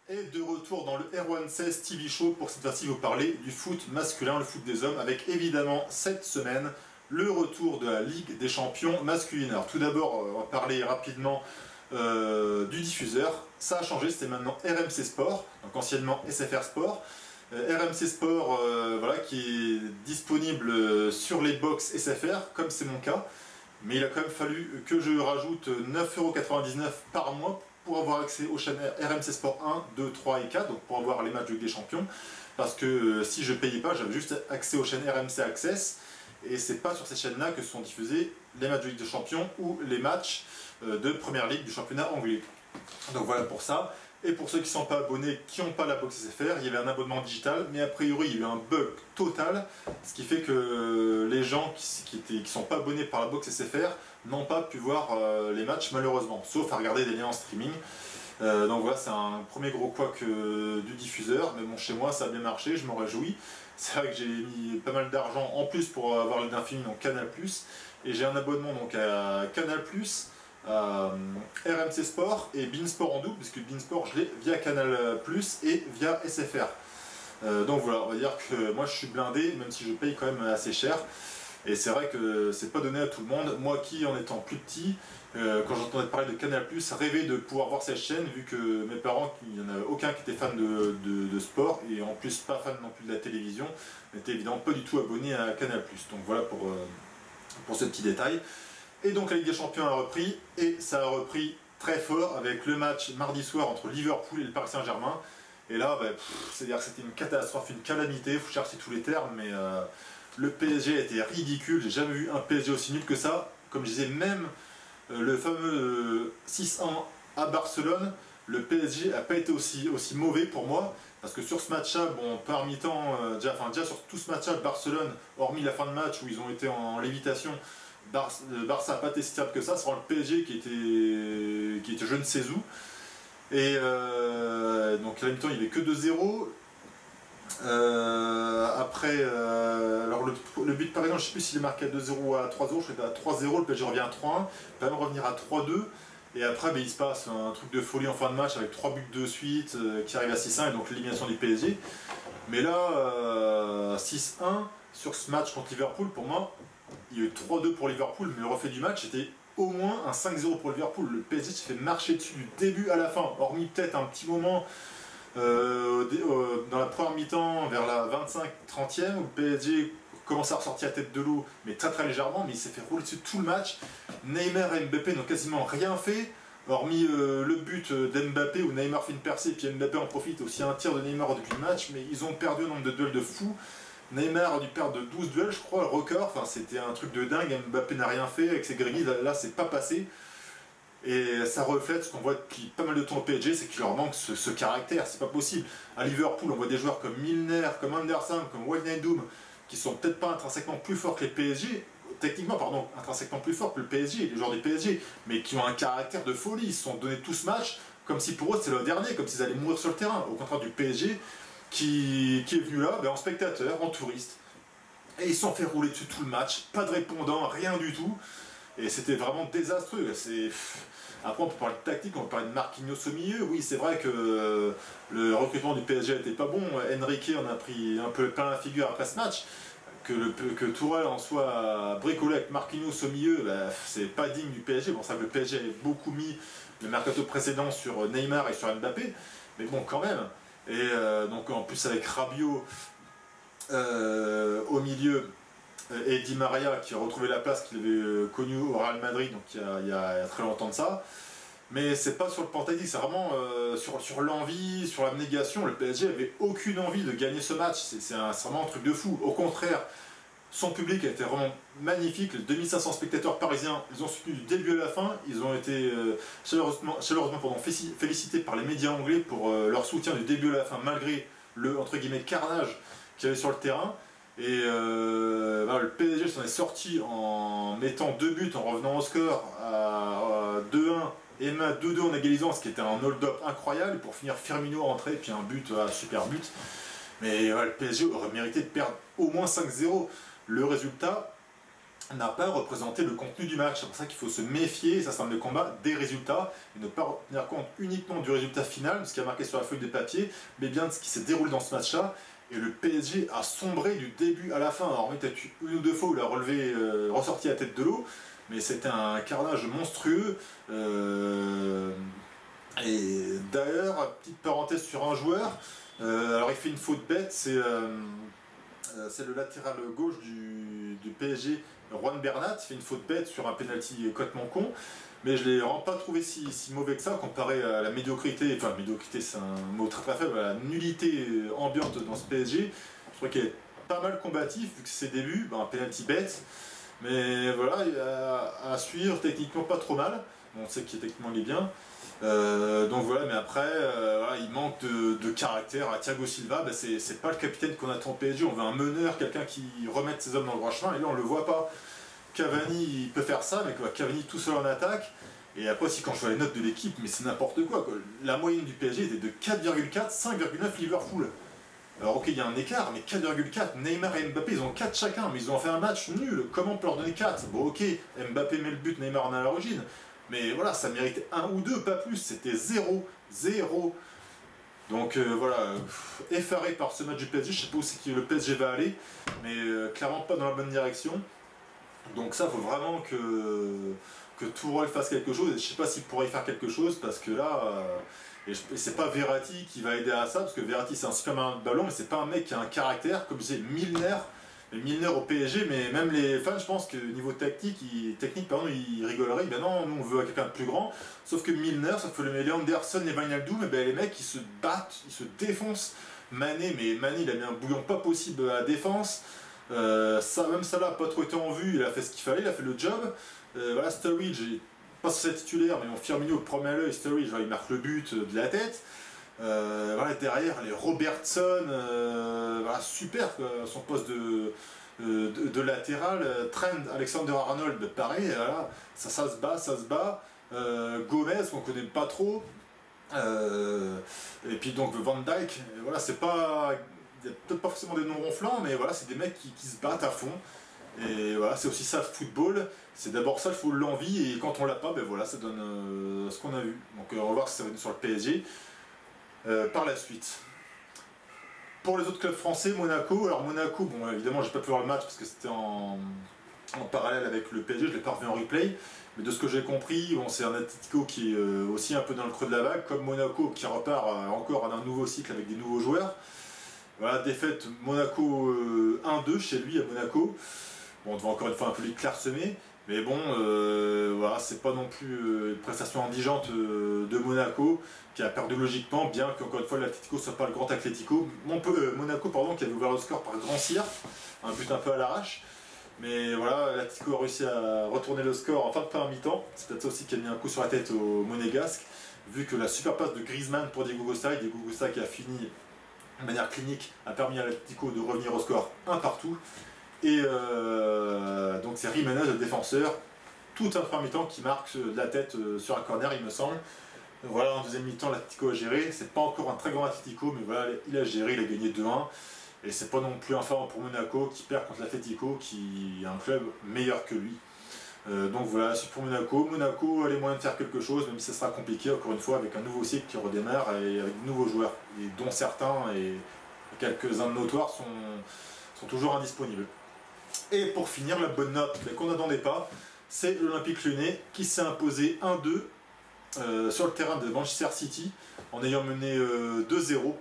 Et de retour dans le R116 TV Show pour cette fois-ci vous parler du foot masculin, le foot des hommes, avec évidemment cette semaine le retour de la Ligue des champions masculine. Alors tout d'abord, on va parler rapidement du diffuseur. Ça a changé, c'était maintenant RMC Sport, donc anciennement SFR Sport. RMC Sport voilà, qui est disponible sur les box SFR, comme c'est mon cas. Mais il a quand même fallu que je rajoute 9,99 € par mois pour avoir accès aux chaînes RMC Sport 1, 2, 3 et 4, donc pour avoir les matchs de Ligue des Champions. Parce que si je ne payais pas, j'avais juste accès aux chaînes RMC Access. Et c'est pas sur ces chaînes-là que sont diffusés les matchs de Ligue des Champions ou les matchs de Première Ligue du championnat anglais. Donc voilà pour ça. Et pour ceux qui ne sont pas abonnés, qui n'ont pas la box SFR, il y avait un abonnement digital, mais a priori il y a eu un bug total, ce qui fait que les gens qui ne sont pas abonnés par la box SFR n'ont pas pu voir les matchs malheureusement, sauf à regarder des liens en streaming. Donc voilà, c'est un premier gros couac du diffuseur, mais bon, chez moi ça a bien marché, je m'en réjouis. C'est vrai que j'ai mis pas mal d'argent en plus pour avoir le Infini, donc Canal+, et j'ai un abonnement donc à Canal+, RMC Sport et Beansport en double, puisque Beansport je l'ai via Canal+, et via SFR. Donc voilà, on va dire que moi je suis blindé, même si je paye quand même assez cher. Et c'est vrai que c'est pas donné à tout le monde. Moi qui, en étant plus petit, quand j'entendais parler de Canal+, rêvais de pouvoir voir cette chaîne, vu que mes parents, il n'y en avait aucun qui était fan de sport, et en plus pas fan non plus de la télévision, n'étaient évidemment pas du tout abonnés à Canal+. Donc voilà pour ce petit détail. Et donc la Ligue des Champions a repris, et ça a repris très fort avec le match mardi soir entre Liverpool et le Paris Saint-Germain. Et là, bah, c'est-à-dire que c'était une catastrophe, une calamité, il faut chercher tous les termes, mais le PSG a été ridicule, j'ai jamais vu un PSG aussi nul que ça. Comme je disais, même le fameux 6-1 à Barcelone, le PSG n'a pas été aussi mauvais pour moi, parce que sur ce match-là, bon, par mi-temps, déjà sur tout ce match-là, Barcelone, hormis la fin de match où ils ont été en lévitation, Barça n'a pas été si stable que ça, c'est vraiment le PSG qui était je ne sais où. Et donc à la mi-temps il n'y avait que 2-0. Après, alors le but par exemple, je ne sais plus s'il est marqué à 2-0 ou à 3-0, je crois qu'il était à 3-0, le PSG revient à 3-1, peut même revenir à 3-2. Et après il se passe un truc de folie en fin de match avec 3 buts de suite qui arrive à 6-1 et donc l'élimination du PSG. Mais là, 6-1 sur ce match contre Liverpool, pour moi, il y a eu 3-2 pour Liverpool, mais le reflet du match était au moins un 5-0 pour Liverpool. Le PSG s'est fait marcher dessus du début à la fin, hormis peut-être un petit moment dans la première mi-temps, vers la 25-30e, où le PSG commence à ressortir la tête de l'eau, mais très très légèrement, mais il s'est fait rouler dessus tout le match. Neymar et Mbappé n'ont quasiment rien fait, hormis le but d'Mbappé où Neymar fait une percée, et puis Mbappé en profite, aussi un tir de Neymar au début du match, mais ils ont perdu un nombre de duels de fou. Neymar a dû perdre de 12 duels, je crois, le record. Enfin, c'était un truc de dingue. Mbappé n'a rien fait avec ses grilles. Là, c'est pas passé. Et ça reflète ce qu'on voit depuis pas mal de temps au PSG, c'est qu'il leur manque ce caractère. C'est pas possible. À Liverpool, on voit des joueurs comme Milner, comme Anderson, comme Wijnaldum, qui sont peut-être pas intrinsèquement plus forts que les PSG. Techniquement, pardon, intrinsèquement plus forts que le PSG, les joueurs du PSG, mais qui ont un caractère de folie. Ils se sont donnés tout ce match comme si pour eux c'était le dernier, comme s'ils allaient mourir sur le terrain. Au contraire du PSG, qui est venu là en spectateur, en touriste. Et ils se sont fait rouler dessus tout le match, pas de répondant, rien du tout. Et c'était vraiment désastreux. Après on peut parler de tactique, on peut parler de Marquinhos au milieu. Oui, c'est vrai que le recrutement du PSG n'était pas bon. Enrique en a pris un peu plein la figure après ce match. Que Tourelle en soit bricolé avec Marquinhos au milieu, c'est pas digne du PSG. Bon, ça que le PSG avait beaucoup mis le mercato précédent sur Neymar et sur Mbappé, mais bon, quand même. Et donc en plus avec Rabiot au milieu et Di Maria qui a retrouvé la place qu'il avait connue au Real Madrid, donc il y a très longtemps de ça. Mais c'est pas sur le plan tactique, c'est vraiment sur l'envie, sur l'abnégation. Le PSG avait aucune envie de gagner ce match, c'est vraiment un truc de fou. Au contraire, son public a été vraiment magnifique. Les 2500 spectateurs parisiens, ils ont soutenu du début à la fin. Ils ont été chaleureusement félicités par les médias anglais pour leur soutien du début à la fin, malgré le entre guillemets carnage qu'il y avait sur le terrain. Et voilà, le PSG s'en est sorti en mettant 2 buts, en revenant au score à 2-1 et 2-2 en égalisant, ce qui était un hold-up incroyable. Et pour finir, Firmino rentré, puis un but, super but. Mais le PSG aurait mérité de perdre au moins 5-0. Le résultat, n'a pas représenté le contenu du match. C'est pour ça qu'il faut se méfier, et ça c'est un des combats, des résultats, et ne pas tenir compte uniquement du résultat final, de ce qui a marqué sur la feuille de papier, mais bien de ce qui s'est déroulé dans ce match-là. Et le PSG a sombré du début à la fin. Alors peut-être une ou deux fois où il a relevé, ressorti la tête de l'eau, mais c'était un carnage monstrueux. Et d'ailleurs, petite parenthèse sur un joueur, alors il fait une faute bête, c'est le latéral gauche du PSG, Juan Bernat, il fait une faute bête sur un penalty complètement con, mais je ne l'ai vraiment pas trouvé si mauvais que ça comparé à la médiocrité, enfin médiocrité c'est un mot très très faible, à la nullité ambiante dans ce PSG. Je crois qu'il est pas mal combatif vu que c'est ses débuts, un penalty bête, mais voilà, à suivre, techniquement pas trop mal, on sait qu'il techniquement il est bien. Donc voilà, mais après, voilà, il manque de caractère. À Thiago Silva, c'est pas le capitaine qu'on attend au PSG. On veut un meneur, quelqu'un qui remette ses hommes dans le droit chemin, et là on le voit pas. Cavani, il peut faire ça, mais quoi, Cavani tout seul en attaque. Et après aussi, quand je vois les notes de l'équipe, mais c'est n'importe quoi. La moyenne du PSG était de 4,4, 5,9 Liverpool. Alors ok, il y a un écart, mais 4,4, Neymar et Mbappé, ils ont 4 chacun, mais ils ont fait un match nul. Comment on peut leur donner 4? Bon ok, Mbappé met le but, Neymar en a l'origine. Mais voilà, ça méritait 1 ou 2, pas plus, c'était 0, 0. Donc voilà, effaré par ce match du PSG, je sais pas où c'est que le PSG va aller, mais clairement pas dans la bonne direction. Donc ça, il faut vraiment que Tourelle fasse quelque chose, et je sais pas s'il pourrait y faire quelque chose, parce que là, et c'est pas Verratti qui va aider à ça, parce que Verratti c'est un super malin de ballon, mais c'est pas un mec qui a un caractère, comme c'est Milner au PSG, mais même les fans, je pense que niveau technique, ils rigoleraient. Ben non, nous on veut quelqu'un de plus grand. Sauf que Milner, sauf que les Anderson, les Wijnaldum, ben les mecs ils se battent, ils se défoncent. Mané, mais Mané il a mis un bouillon pas possible à la défense. Même ça là, pas trop été en vue, il a fait ce qu'il fallait, il a fait le job. Voilà, Sturridge, pas sur cette titulaire, mais mon Firmino au premier œil, Sturridge, il marque le but de la tête. Voilà, derrière les Robertson, voilà, super quoi, son poste de latéral. Trent Alexander-Arnold, pareil, voilà, ça se bat, ça se bat. Gomez, qu'on connaît pas trop. Et puis donc Van Dijk, voilà, c'est pas. Il n'y a peut-être pas forcément des noms ronflants, mais voilà, c'est des mecs qui se battent à fond. Et voilà, c'est aussi ça le football. C'est d'abord ça, il faut l'envie, et quand on l'a pas, ben voilà, ça donne ce qu'on a vu. Donc on va voir si ça va être sur le PSG. Par la suite. Pour les autres clubs français, Monaco. Alors Monaco, bon évidemment j'ai pas pu voir le match parce que c'était en parallèle avec le PSG, je l'ai pas revu en replay. Mais de ce que j'ai compris, bon, c'est un Atlético qui est aussi un peu dans le creux de la vague, comme Monaco qui repart encore à un nouveau cycle avec des nouveaux joueurs. Voilà, défaite Monaco 1-2 chez lui à Monaco. Bon, on devait encore une fois un peu lui clairsemer. Mais bon, voilà, c'est pas non plus une prestation indigente de Monaco, qui a perdu logiquement, bien qu'encore une fois l'Atlético soit pas le grand Atlético. Monaco, pardon, qui avait ouvert le score par Grand Cyr, un but un peu à l'arrache. Mais voilà, l'Atlético a réussi à retourner le score en fin de première mi-temps. C'est peut-être ça aussi qui a mis un coup sur la tête au Monégasque, vu que la super passe de Griezmann pour Diego Costa qui a fini de manière clinique, a permis à l'Atlético de revenir au score 1-1. Et donc c'est Jiménez, le défenseur, tout un premier mi-temps qui marque de la tête sur un corner, il me semble. Voilà, en deuxième mi-temps, l'Atlético a géré. C'est pas encore un très grand Atlético, mais voilà, il a géré, il a gagné 2-1. Et c'est pas non plus infâme pour Monaco qui perd contre l'Atlético, qui est un club meilleur que lui. Donc voilà, c'est pour Monaco. Monaco a les moyens de faire quelque chose, même si ça sera compliqué, encore une fois, avec un nouveau cycle qui redémarre et avec de nouveaux joueurs, et dont certains et quelques-uns de notoires sont toujours indisponibles. Et pour finir, la bonne note qu'on n'attendait pas, c'est l'Olympique Lyonnais qui s'est imposé 1-2 sur le terrain de Manchester City en ayant mené 2-0.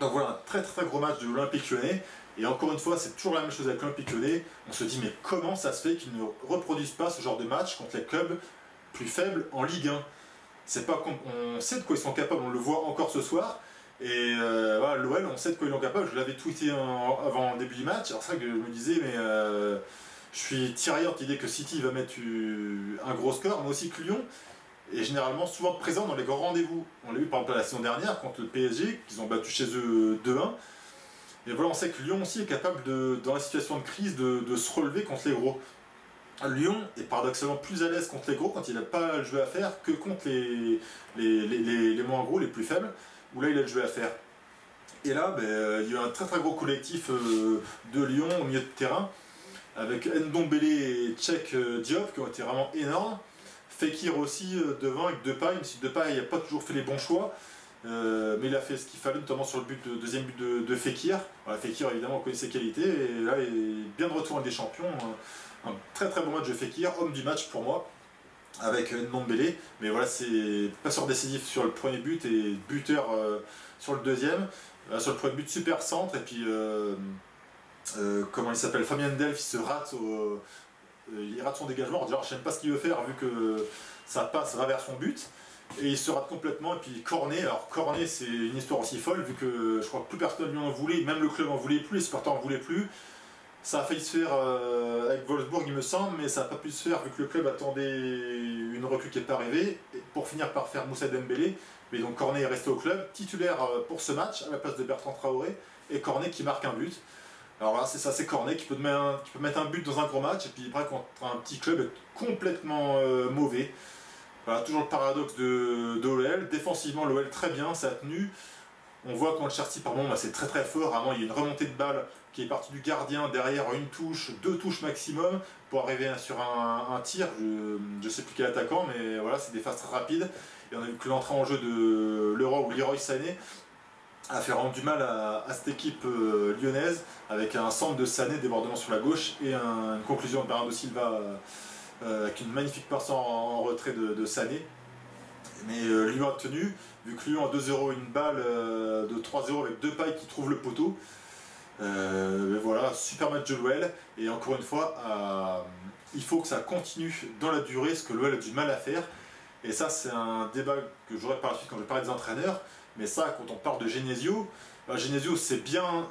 Donc voilà, un très très gros match de l'Olympique Lyonnais. Et encore une fois, c'est toujours la même chose avec l'Olympique Lyonnais. On se dit, mais comment ça se fait qu'ils ne reproduisent pas ce genre de match contre les clubs plus faibles en Ligue 1? C'est pas, on sait de quoi ils sont capables, on le voit encore ce soir. Et voilà, l'OL, on sait de quoi ils sont capables. Je l'avais tweeté avant le début du match. Alors c'est vrai que je me disais, mais je suis tirailleur de l'idée que City va mettre un gros score, mais aussi que Lyon est généralement souvent présent dans les grands rendez-vous. On l'a vu par exemple la saison dernière contre le PSG, qu'ils ont battu chez eux 2-1. Et voilà, on sait que Lyon aussi est capable, dans la situation de crise, de se relever contre les gros. Lyon est paradoxalement plus à l'aise contre les gros quand il n'a pas le jeu à faire que contre les moins gros, les plus faibles, où là il a le jeu à faire. Et là, il y a eu un très très gros collectif de Lyon au milieu de terrain. avec Ndombele et Cheikh Diop qui ont été vraiment énormes. Fekir aussi devant avec Depay, même si Depay n'a pas toujours fait les bons choix. Mais il a fait ce qu'il fallait, notamment sur le deuxième but de Fekir. Voilà, Fekir, évidemment, on connaît ses qualités, et là, il est bien de retour avec des champions. Un très très bon match de Fekir, homme du match pour moi, avec Ndombele. Mais voilà, c'est passeur décisif sur le premier but et buteur sur le deuxième. Sur le premier but, super centre, et puis, comment il s'appelle, Fabien Delph, il rate son dégagement. Je ne sais même pas ce qu'il veut faire, vu que ça passe vers son but. Et il se rate complètement, et puis Cornet, alors Cornet c'est une histoire aussi folle, vu que je crois que plus personne lui en voulait, même le club en voulait plus, les supporters en voulaient plus. Ça a failli se faire avec Wolfsburg il me semble, mais ça n'a pas pu se faire vu que le club attendait une recrue qui n'est pas arrivée, pour finir par faire Moussa Dembélé. Mais donc Cornet est resté au club, titulaire pour ce match, à la place de Bertrand Traoré, et Cornet qui marque un but. Alors là c'est ça, c'est Cornet qui peut mettre un but dans un gros match, et puis après contre un petit club être complètement mauvais. Voilà, toujours le paradoxe de l'OL. Défensivement, l'OL très bien, ça a tenu. On voit quand le Chelsea, pardon, c'est très très fort. Vraiment, il y a une remontée de balle qui est partie du gardien derrière une touche, 2 touches maximum pour arriver sur un tir. Je ne sais plus quel attaquant, mais voilà, c'est des phases très rapides. Et on a vu que l'entrée en jeu de Leroy Sané a fait rendre du mal à cette équipe lyonnaise, avec un centre de Sané, débordement sur la gauche, et une conclusion de Bernardo Silva avec une magnifique passe en retrait de Sané. Mais Lyon a tenu, vu que Lyon a 2-0, une balle de 3-0 avec Depay qui trouve le poteau. Voilà, super match de l'OL. Et encore une fois, il faut que ça continue dans la durée, ce que l'OL a du mal à faire. Et ça, c'est un débat que j'aurai par la suite quand je vais parler des entraîneurs. Mais ça, quand on parle de Genesio, Genesio, c'est bien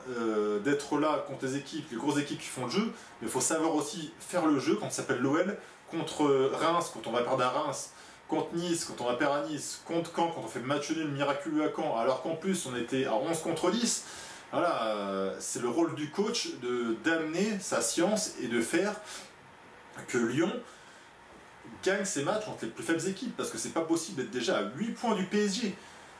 d'être là contre les équipes, les grosses équipes qui font le jeu, mais il faut savoir aussi faire le jeu quand ça s'appelle l'OL, contre Reims, quand on va perdre à Reims, contre Nice, quand on va perdre à Nice, contre Caen, quand on fait match nul miraculeux à Caen, alors qu'en plus on était à 11 contre 10. Voilà, c'est le rôle du coach d'amener sa science et de faire que Lyon gagne ses matchs contre les plus faibles équipes, parce que c'est pas possible d'être déjà à 8 points du PSG.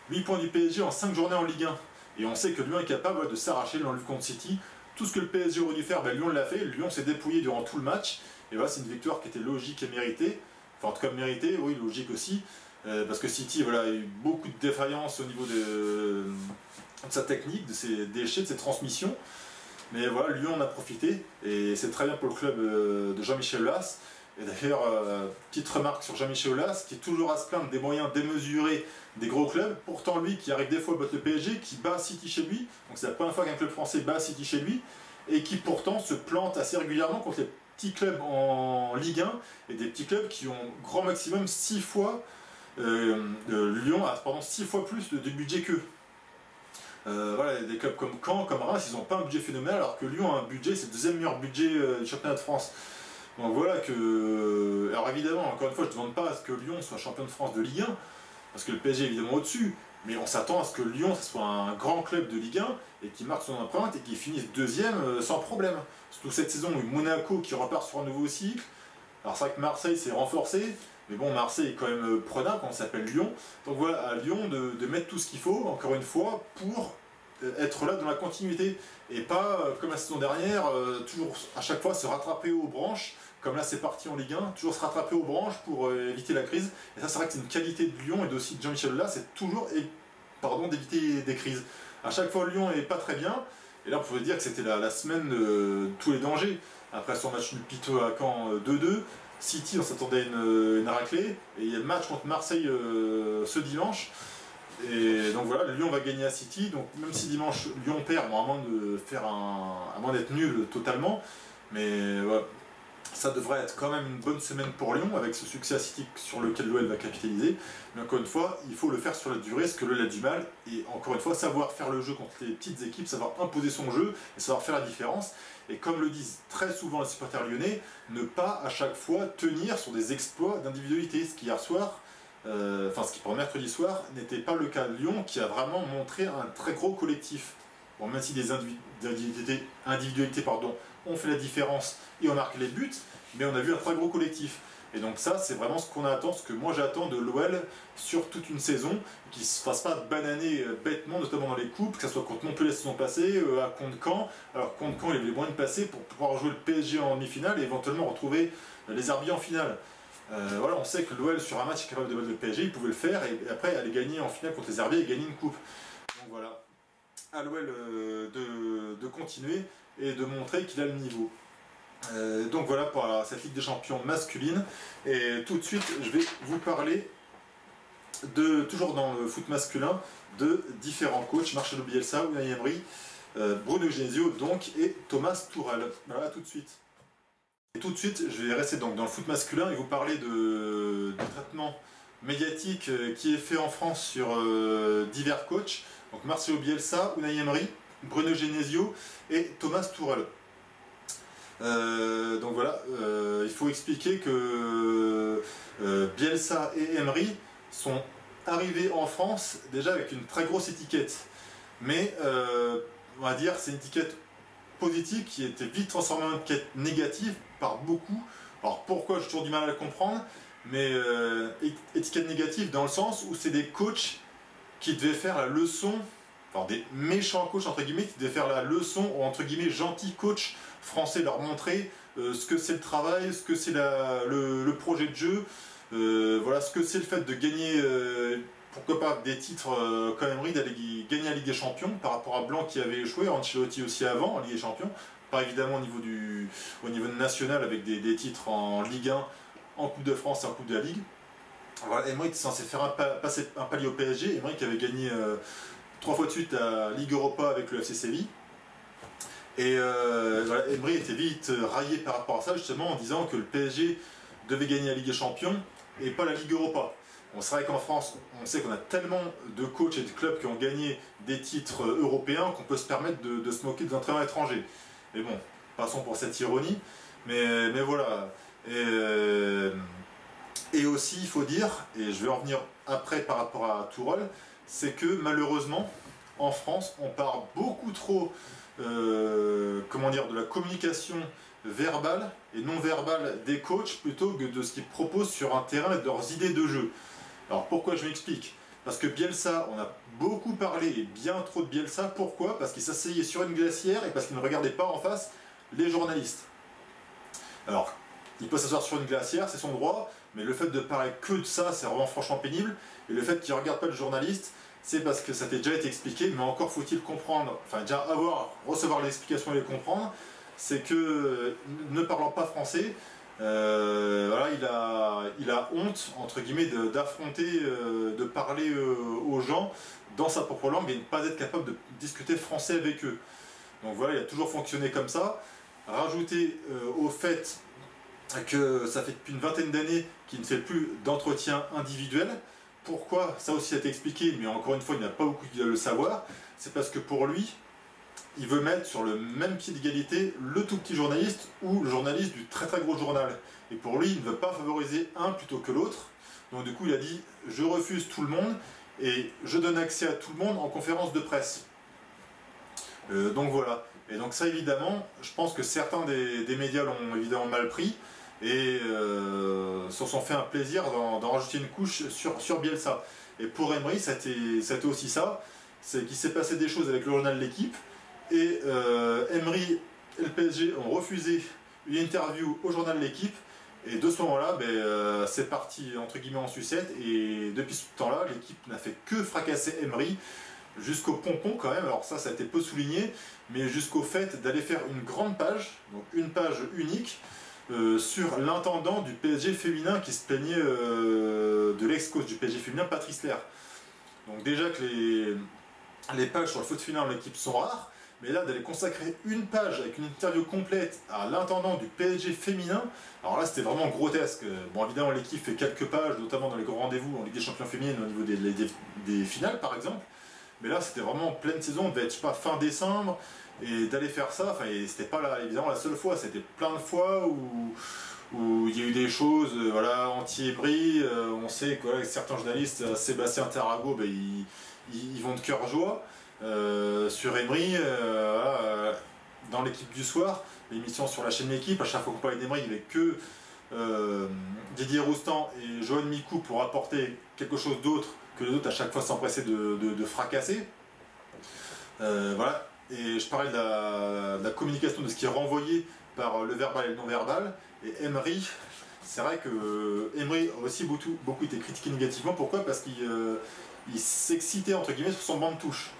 8 points du PSG en 5 journées en Ligue 1. Et on sait que Lyon est capable de s'arracher dans le contre City. Tout ce que le PSG aurait dû faire, Lyon l'a fait. Lyon s'est dépouillé durant tout le match. Et voilà, c'est une victoire qui était logique et méritée. Enfin, en tout cas méritée, oui, logique aussi. Parce que City a eu beaucoup de défaillances au niveau de sa technique, de ses déchets, de ses transmissions. Mais voilà, Lyon en a profité. Et c'est très bien pour le club de Jean-Michel Aulas. Et d'ailleurs, petite remarque sur Jean-Michel Aulas, qui est toujours à se plaindre des moyens démesurés des gros clubs. Pourtant, lui, qui arrive des fois à battre le PSG, qui bat City chez lui, donc c'est la première fois qu'un club français bat City chez lui, et qui pourtant se plante assez régulièrement contre les petits clubs en Ligue 1, et des petits clubs qui ont grand maximum 6 fois, Lyon a 6 fois plus de budget qu'eux. Voilà, des clubs comme Caen, comme Reims, ils n'ont pas un budget phénoménal, alors que Lyon a un budget, c'est le deuxième meilleur budget du championnat de France. Donc voilà que... Alors évidemment, encore une fois, je ne demande pas à ce que Lyon soit champion de France de Ligue 1, parce que le PSG est évidemment au-dessus, mais on s'attend à ce que Lyon ce soit un grand club de Ligue 1 et qui marque son empreinte et qui finisse deuxième sans problème. Surtout cette saison, il y a Monaco qui repart sur un nouveau cycle. Alors c'est vrai que Marseille s'est renforcé, mais bon, Marseille est quand même prenable quand on s'appelle Lyon. Donc voilà, à Lyon de mettre tout ce qu'il faut, encore une fois, pour être là dans la continuité et pas comme la saison dernière, toujours à chaque fois se rattraper aux branches, comme là c'est parti en Ligue 1, toujours se rattraper aux branches pour éviter la crise. Et ça, c'est vrai que c'est une qualité de Lyon et aussi de Jean-Michel Aulas, c'est toujours d'éviter des crises. À chaque fois Lyon n'est pas très bien, et là on pouvait dire que c'était la semaine de tous les dangers. Après son match nul piteux à Caen 2-2, City on s'attendait à une raclée, et il y a le match contre Marseille ce dimanche. Et donc voilà, Lyon va gagner à City, donc même si dimanche Lyon perd, bon, à moins d'être nul totalement, mais voilà, ça devrait être quand même une bonne semaine pour Lyon avec ce succès à City sur lequel l'OL va capitaliser. Mais encore une fois, il faut le faire sur la durée, ce que l'OL a du mal, et encore une fois, savoir faire le jeu contre les petites équipes, savoir imposer son jeu et savoir faire la différence. Et comme le disent très souvent les supporters lyonnais, ne pas à chaque fois tenir sur des exploits d'individualité, ce qui hier soir. Ce qui pour mercredi soir n'était pas le cas de Lyon, qui a vraiment montré un très gros collectif. Bon, même si des individualités ont fait la différence et ont marqué les buts, mais on a vu un très gros collectif. Et donc ça, c'est vraiment ce qu'on attend, ce que moi j'attends de l'OL sur toute une saison, qu'ils ne se fassent pas bananer bêtement, notamment dans les coupes, que ce soit contre Montpellier la saison passée, à contre Caen. Alors contre Caen, il y avait les moyens de passer pour pouvoir jouer le PSG en demi-finale et éventuellement retrouver les Herbiers en finale. Voilà, on sait que l'OL sur un match est capable de battre le PSG, il pouvait le faire et après aller gagner en finale contre les Herbiers et gagner une coupe. Donc voilà, à l'OL de continuer et de montrer qu'il a le niveau. Donc voilà pour cette Ligue des Champions masculine. Et tout de suite, je vais vous parler toujours dans le foot masculin, de différents coachs, Marcelo Bielsa, Unai Emery, Bruno Genesio donc, et Thomas Tuchel. Voilà, tout de suite. Et tout de suite, je vais rester donc dans le foot masculin et vous parler du traitement médiatique qui est fait en France sur divers coachs. Donc Marcelo Bielsa, Unai Emery, Bruno Genesio et Thomas Tuchel. Donc voilà, il faut expliquer que Bielsa et Emery sont arrivés en France déjà avec une très grosse étiquette. Mais on va dire c'est une étiquette positive qui était vite transformée en étiquette négative par beaucoup. Alors pourquoi, j'ai toujours du mal à le comprendre, mais étiquette négative dans le sens où c'est des coachs qui devaient faire la leçon, alors des méchants coachs entre guillemets, qui devaient faire la leçon aux entre guillemets gentils coachs français, leur montrer ce que c'est le travail, ce que c'est le projet de jeu, voilà, ce que c'est le fait de gagner, pourquoi pas des titres comme Emery, d'aller gagner la Ligue des Champions par rapport à Blanc qui avait échoué, Ancelotti aussi avant en Ligue des Champions, pas évidemment au niveau national avec des titres en Ligue 1, en Coupe de France et en Coupe de la Ligue. Voilà, Emery était censé faire passer un palier au PSG, Emery qui avait gagné 3 fois de suite la Ligue Europa avec le FC Séville. Et voilà, Emery était vite raillé par rapport à ça, justement en disant que le PSG devait gagner la Ligue des Champions et pas la Ligue Europa. Bon, c'est vrai qu'en France, on sait qu'on a tellement de coachs et de clubs qui ont gagné des titres européens qu'on peut se permettre de se moquer des entraîneurs étrangers. Mais bon, passons pour cette ironie. Mais voilà. Et aussi, il faut dire, et je vais en venir après par rapport à Tourelle, c'est que malheureusement, en France, on part beaucoup trop de la communication verbale et non verbale des coachs plutôt que de ce qu'ils proposent sur un terrain et de leurs idées de jeu. Alors pourquoi, je m'explique. Parce que Bielsa, on a beaucoup parlé et bien trop de Bielsa. Pourquoi? Parce qu'il s'asseyait sur une glacière et parce qu'il ne regardait pas en face les journalistes. Alors, il peut s'asseoir sur une glacière, c'est son droit, mais le fait de parler que de ça, c'est vraiment franchement pénible. Et le fait qu'il ne regarde pas le journaliste, c'est parce que ça t'a déjà été expliqué, mais encore faut-il comprendre, enfin déjà recevoir l'explication et les comprendre, c'est que ne parlant pas français, voilà, il a honte, entre guillemets, d'affronter, de parler aux gens dans sa propre langue et ne pas être capable de discuter français avec eux. Donc voilà, il a toujours fonctionné comme ça. Rajouter au fait que ça fait depuis une vingtaine d'années qu'il ne fait plus d'entretien individuel. Pourquoi? Ça aussi a été expliqué, mais encore une fois, il n'y a pas beaucoup qui doivent le savoir. C'est parce que pour lui, il veut mettre sur le même pied d'égalité le tout petit journaliste ou le journaliste du très très gros journal. Et pour lui, il ne veut pas favoriser un plutôt que l'autre. Donc du coup, il a dit « je refuse tout le monde et je donne accès à tout le monde en conférence de presse ». Donc voilà. Et donc ça, évidemment, je pense que certains des médias l'ont évidemment mal pris et se sont fait un plaisir d'en rajouter une couche sur Bielsa. Et pour Emery, c'était aussi ça, c'est qu'il s'est passé des choses avec le journal L'Équipe, et Emery et le PSG ont refusé une interview au journal L'Équipe, et de ce moment-là, c'est parti entre guillemets en sucette, et depuis ce temps-là, L'Équipe n'a fait que fracasser Emery, jusqu'au pompon quand même, alors ça a été peu souligné, mais jusqu'au fait d'aller faire une grande page, donc une page unique, sur l'intendant du PSG féminin qui se plaignait de l'ex-coach du PSG féminin, Patrice Lerre. Donc déjà que les pages sur le foot féminin en équipe sont rares, mais là d'aller consacrer une page avec une interview complète à l'intendant du PSG féminin, alors là c'était vraiment grotesque. Bon, évidemment l'équipe fait quelques pages, notamment dans les grands rendez-vous en Ligue des Champions féminines au niveau des finales par exemple, mais là c'était vraiment en pleine saison, on devait être, je sais pas, fin décembre, et d'aller faire ça, enfin c'était pas là, évidemment la seule fois, c'était plein de fois où il y a eu des choses voilà, anti-Emery, on sait que voilà, certains journalistes, Sébastien Tarago, ils vont de cœur joie sur Emery, voilà, dans l'équipe du soir, l'émission sur la chaîne L'équipe, à chaque fois qu'on parlait d'Emery, il n'y avait que Didier Roustan et Johan Mikou pour apporter quelque chose d'autre que les autres à chaque fois s'empresser de fracasser. Voilà. Et je parlais de la communication, de ce qui est renvoyé par le verbal et le non-verbal. Et Emery, c'est vrai que Emery a aussi beaucoup été critiqué négativement. Pourquoi? Parce qu'il s'excitait entre guillemets sur son banc de touche.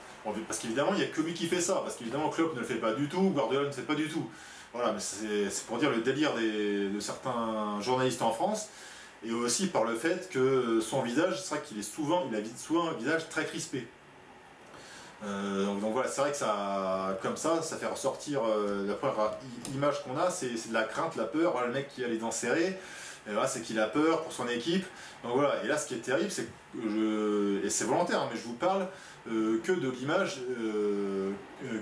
Parce qu'évidemment, il n'y a que lui qui fait ça. Parce qu'évidemment, Klopp ne le fait pas du tout, Guardiola ne le fait pas du tout. Voilà, mais c'est pour dire le délire de certains journalistes en France. Et aussi par le fait que son visage, c'est vrai qu'il a souvent un visage très crispé. Donc voilà, c'est vrai que ça, comme ça fait ressortir la première image qu'on a, c'est de la crainte, la peur. Voilà, le mec qui a les dents serrées, et voilà, c'est qu'il a peur pour son équipe. Donc voilà, et là ce qui est terrible, c'est que et c'est volontaire, hein, mais je vous parle que de l'image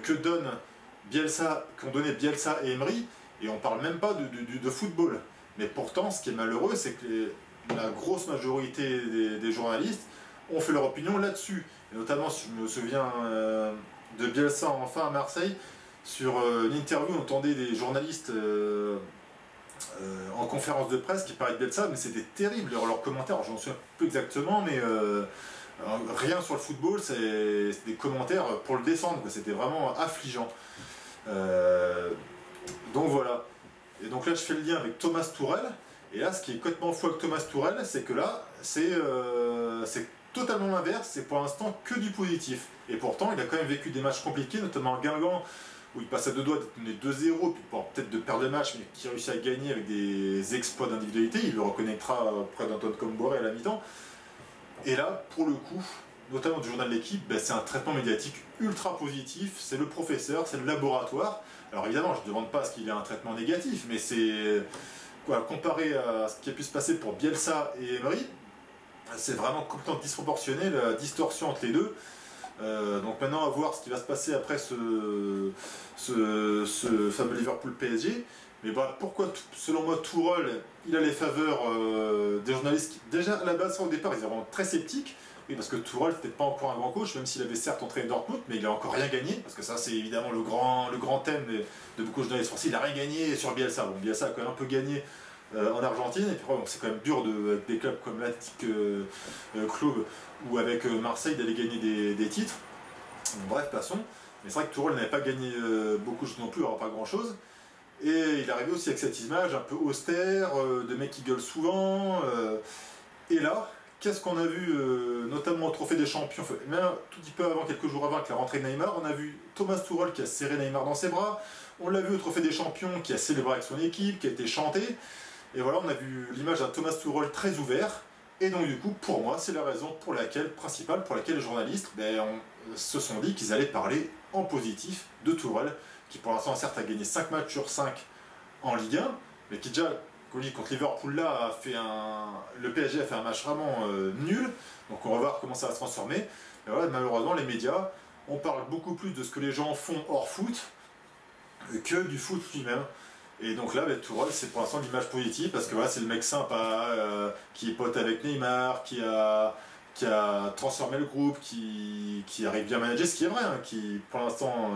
que donne Bielsa, qu'ont donné Bielsa et Emery, et on parle même pas de football. Mais pourtant, ce qui est malheureux, c'est que la grosse majorité des journalistes ont fait leur opinion là-dessus. Et notamment, si je me souviens de Bielsa enfin à Marseille, sur une interview, on entendait des journalistes en conférence de presse qui parlaient de Bielsa, mais c'était terrible leurs commentaires. Je m'en souviens plus exactement, mais rien sur le football, c'est des commentaires pour le descendre, c'était vraiment affligeant. Donc voilà. Et donc là, je fais le lien avec Thomas Tuchel. Et là, ce qui est complètement fou avec Thomas Tuchel, c'est que là, c'est totalement l'inverse, c'est pour l'instant que du positif. Et pourtant, il a quand même vécu des matchs compliqués, notamment à Guingamp, où il passe à deux doigts d'être mené 2-0, puis peut-être de perdre le match, mais qui réussit à gagner avec des exploits d'individualité. Il le reconnaîtra près d'Antoine Comboré à la mi-temps. Et là, pour le coup, notamment du journal de l'équipe, ben, c'est un traitement médiatique ultra positif, c'est le professeur, c'est le laboratoire. Alors évidemment, je ne demande pas à ce qu'il ait un traitement négatif, mais c'est comparé à ce qui a pu se passer pour Bielsa et Emery, c'est vraiment complètement disproportionné, la distorsion entre les deux. Donc maintenant, à voir ce qui va se passer après ce fameux Liverpool PSG. Mais voilà, pourquoi, selon moi, Tuchel, il a les faveurs des journalistes qui, déjà à la base, au départ, ils étaient vraiment très sceptiques. Oui, parce que Tuchel n'était pas encore un grand coach, même s'il avait certes entraîné Dortmund, mais il n'a encore rien gagné, parce que ça, c'est évidemment le grand thème de beaucoup de journalistes français. Il n'a rien gagné sur Bielsa. Bon, Bielsa a quand même un peu gagné en Argentine, et puis bon, c'est quand même dur avec des clubs comme l'Athletic Club ou avec Marseille d'aller gagner des titres. Bon, bref, passons. Mais c'est vrai que Tuchel n'avait pas gagné beaucoup non plus, alors pas grand chose. Et il est arrivé aussi avec cette image un peu austère, de mecs qui gueulent souvent. Et là, qu'est-ce qu'on a vu, notamment au Trophée des Champions, même un tout petit peu avant, quelques jours avant, avec la rentrée de Neymar, on a vu Thomas Tuchel qui a serré Neymar dans ses bras. On l'a vu au Trophée des Champions qui a célébré avec son équipe, qui a été chanté. Et voilà, on a vu l'image d'un Thomas Tuchel très ouvert. Et donc du coup, pour moi, c'est la raison principale pour laquelle les journalistes se sont dit qu'ils allaient parler en positif de Tuchel, qui pour l'instant certes a gagné 5 matchs sur 5 en Ligue 1, mais qui déjà, contre Liverpool là, le PSG a fait un match vraiment nul, donc on va voir comment ça va se transformer. Et voilà, malheureusement, les médias, on parle beaucoup plus de ce que les gens font hors foot que du foot lui-même. Et donc là, Tuchel, c'est pour l'instant l'image positive, parce que voilà, c'est le mec sympa, qui est pote avec Neymar, qui a transformé le groupe, qui arrive bien à manager, ce qui est vrai, hein, qui pour l'instant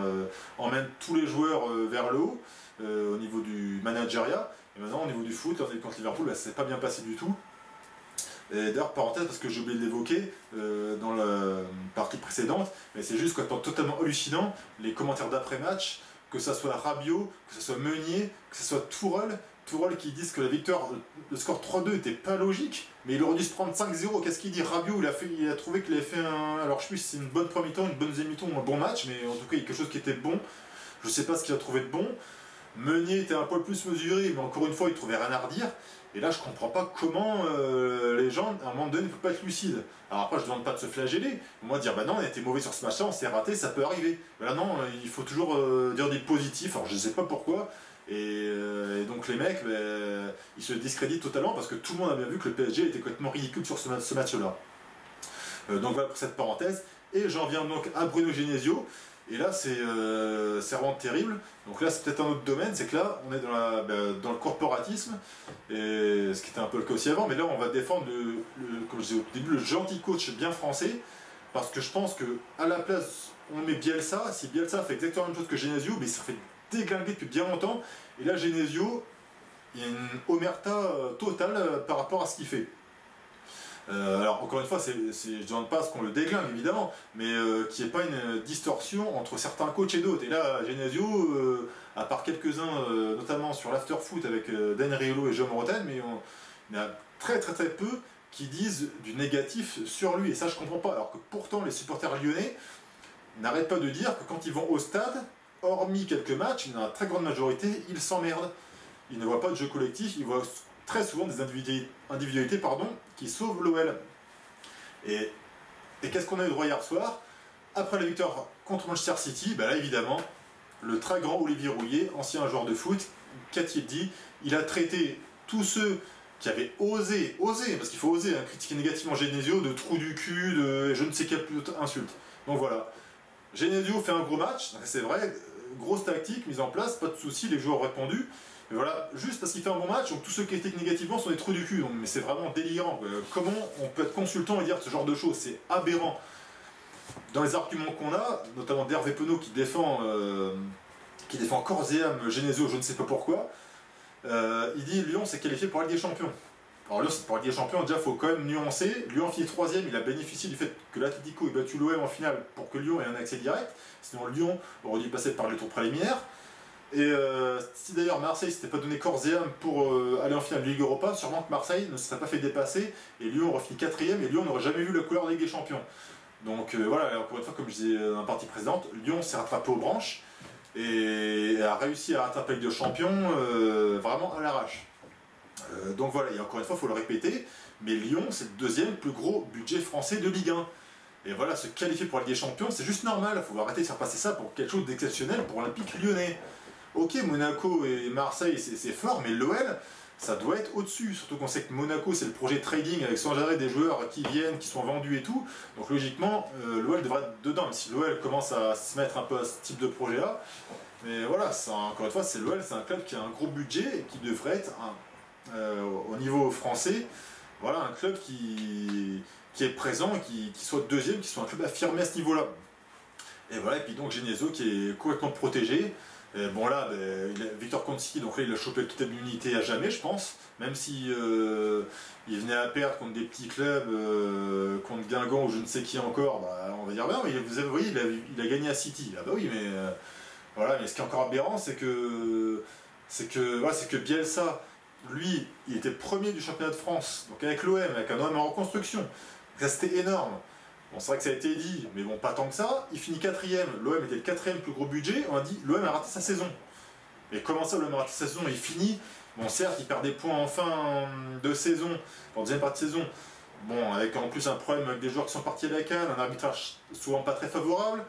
emmène tous les joueurs vers le haut, au niveau du manageriat. Et maintenant, au niveau du foot, contre Liverpool, ça s'est pas bien passé du tout. Et d'ailleurs, parenthèse, parce que j'ai oublié de l'évoquer dans la partie précédente, mais c'est juste totalement hallucinant, les commentaires d'après-match, que ça soit Rabiot, que ce soit Meunier, que ce soit Tuchel qui disent que la victoire, le score 3-2 était pas logique, mais il aurait dû se prendre 5-0. Qu'est-ce qu'il dit? Rabiot, il a trouvé qu'il avait fait alors je sais plus si c'est une bonne première mi-temps, une bonne deuxième mi-temps ou un bon match, mais en tout cas il y a quelque chose qui était bon. Je sais pas ce qu'il a trouvé de bon. Meunier était un poil plus mesuré, mais encore une fois il trouvait rien à redire. Et là je comprends pas comment les gens à un moment donné ne peuvent pas être lucides. Alors après je ne demande pas de se flageller, moi dire bah non on a été mauvais sur ce match-là, on s'est raté, ça peut arriver. Mais là non, il faut toujours dire des positifs, alors je ne sais pas pourquoi. Et donc les mecs, ils se discréditent totalement parce que tout le monde a bien vu que le PSG était complètement ridicule sur ce match-là. Donc voilà pour cette parenthèse. Et j'en viens donc à Bruno Genesio. Et là c'est vraiment terrible. Donc là c'est peut-être un autre domaine, c'est que là on est dans le corporatisme, et ce qui était un peu le cas aussi avant, mais là on va défendre comme je disais au début, le gentil coach bien français, parce que je pense que à la place on met Bielsa, si Bielsa fait exactement la même chose que Genesio, mais il se fait déglinguer depuis bien longtemps. Et là Genesio, il y a une omerta totale par rapport à ce qu'il fait. Alors encore une fois, je ne demande pas à ce qu'on le déglingue évidemment, mais qu'il n'y ait pas une distorsion entre certains coachs et d'autres. Et là, Genesio, à part quelques-uns, notamment sur l'after-foot avec Dan Riolo et Jean Moroten, mais il y en a très peu qui disent du négatif sur lui, et ça je comprends pas. Alors que pourtant les supporters lyonnais n'arrêtent pas de dire que quand ils vont au stade, hormis quelques matchs, dans la très grande majorité, ils s'emmerdent. Ils ne voient pas de jeu collectif, ils voient très souvent des individualités qui sauvent l'OL. Et qu'est-ce qu'on a eu droit hier soir? Après la victoire contre Manchester City, là évidemment, le très grand Olivier Rouillet, ancien joueur de foot, qu'a-t-il dit? Il a traité tous ceux qui avaient osé, parce qu'il faut oser, critiquer négativement Genesio, de trou du cul, de je ne sais quelle insulte. Donc voilà, Genesio fait un gros match, c'est vrai, grosse tactique mise en place, pas de soucis, les joueurs ont répondu. Mais voilà, juste parce qu'il fait un bon match, donc tous ceux qui critiquent négativement sont des trous du cul. Donc, mais c'est vraiment délirant. Comment on peut être consultant et dire ce genre de choses? C'est aberrant. Dans les arguments qu'on a, notamment d'Hervé Penaud qui défend corps et âme Genesio, je ne sais pas pourquoi, il dit Lyon s'est qualifié pour la Ligue des Champions. Alors Lyon, pour la Ligue des Champions, déjà, il faut quand même nuancer. Lyon finit 3ème, il a bénéficié du fait que l'Atlético ait battu l'OM en finale pour que Lyon ait un accès direct. Sinon, Lyon aurait dû passer par les tours préliminaires. Et si d'ailleurs Marseille s'était pas donné corps et âme pour aller en finale de Ligue Europa, sûrement que Marseille ne se serait pas fait dépasser et Lyon aurait fini 4ème et Lyon n'aurait jamais vu la couleur de Ligue des Champions. Donc voilà, encore une fois, comme je disais dans la partie précédente, Lyon s'est rattrapé aux branches et a réussi à rattraper la Ligue des Champions vraiment à l'arrache. Donc voilà, et encore une fois, il faut le répéter, mais Lyon, c'est le 2e plus gros budget français de Ligue 1. Et voilà, se qualifier pour la Ligue des Champions, c'est juste normal, il faut arrêter de faire passer ça pour quelque chose d'exceptionnel pour l'Olympique lyonnais. Ok, Monaco et Marseille, c'est fort, mais l'OL, ça doit être au-dessus. Surtout qu'on sait que Monaco, c'est le projet trading avec sans arrêt des joueurs qui viennent, qui sont vendus et tout. Donc logiquement, l'OL devrait être dedans, même si l'OL commence à se mettre un peu à ce type de projet-là. Mais voilà, encore une fois, c'est l'OL, c'est un club qui a un gros budget et qui devrait être, au niveau français, voilà, un club qui est présent, qui soit 2e, qui soit un club affirmé à ce niveau-là. Et voilà, et puis donc Genesio qui est complètement protégé. Et bon là, Victor Konski, donc là il a chopé le total d'immunité à jamais, je pense, même si il venait à perdre contre des petits clubs, contre Guingamp ou je ne sais qui encore, on va dire bien, mais vous avez voyez, il a gagné à City. Ah bah oui, mais voilà, mais ce qui est encore aberrant, c'est que Bielsa, lui, il était premier du championnat de France, donc avec l'OM, avec un OM en reconstruction. Ça c'était énorme. Bon, c'est vrai que ça a été dit, mais bon, pas tant que ça. Il finit 4ème, l'OM était le 4ème plus gros budget, on a dit l'OM a raté sa saison. Mais comment ça, l'OM a raté sa saison? Il finit, bon certes, il perd des points en fin de saison, en deuxième partie de saison. Bon, avec en plus un problème avec des joueurs qui sont partis à la CAN, un arbitrage souvent pas très favorable.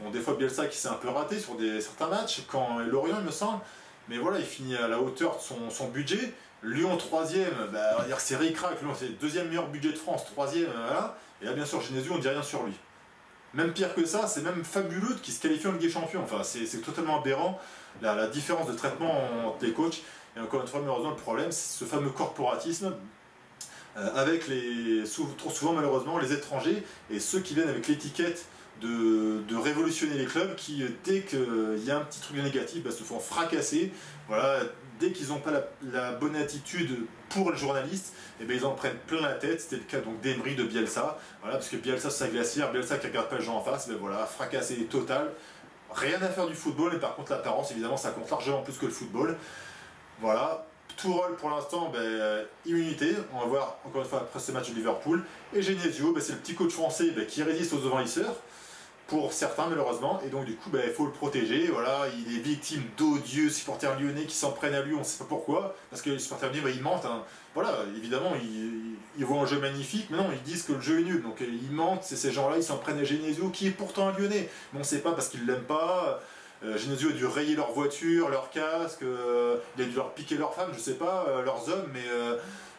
Bon, des fois Bielsa qui s'est un peu raté sur certains matchs, quand Lorient il me semble. Mais voilà, il finit à la hauteur de son budget. Lyon 3ème, on va dire c'est ric-rac, Lyon c'est le 2e meilleur budget de France, 3ème, voilà. Et là bien sûr Genesio on dit rien sur lui. Même pire que ça, c'est même fabuleux qu'il se qualifie en Ligue des Champions. Enfin c'est totalement aberrant la différence de traitement entre les coachs. Et encore une fois malheureusement le problème c'est ce fameux corporatisme avec trop souvent malheureusement les étrangers et ceux qui viennent avec l'étiquette de révolutionner les clubs qui dès qu'il y a un petit truc négatif se font fracasser. Voilà, dès qu'ils n'ont pas la bonne attitude pour les journalistes, et ils en prennent plein la tête. C'était le cas donc d'Emery, de Bielsa, voilà, parce que Bielsa c'est sa glacière, Bielsa qui regarde pas les gens en face, voilà, fracassé total, rien à faire du football, et par contre l'apparence évidemment ça compte largement plus que le football. Voilà, Tourelle pour l'instant, immunité, on va voir encore une fois après ce match de Liverpool, et Genesio, c'est le petit coach français qui résiste aux envahisseurs, pour certains malheureusement, et donc du coup il faut le protéger. Voilà, il est victime d'odieux supporters lyonnais qui s'en prennent à lui, on ne sait pas pourquoi, parce que les supporters lyonnais ils mentent, hein. Voilà, évidemment ils voient un jeu magnifique, mais non, ils disent que le jeu est nul, donc ils mentent, c'est ces gens là, ils s'en prennent à Genesio qui est pourtant un lyonnais, mais on ne sait pas parce qu'ils l'aiment pas. Genesio a dû rayer leur voiture, leur casque, il a dû leur piquer leurs femmes, je sais pas, leurs hommes, mais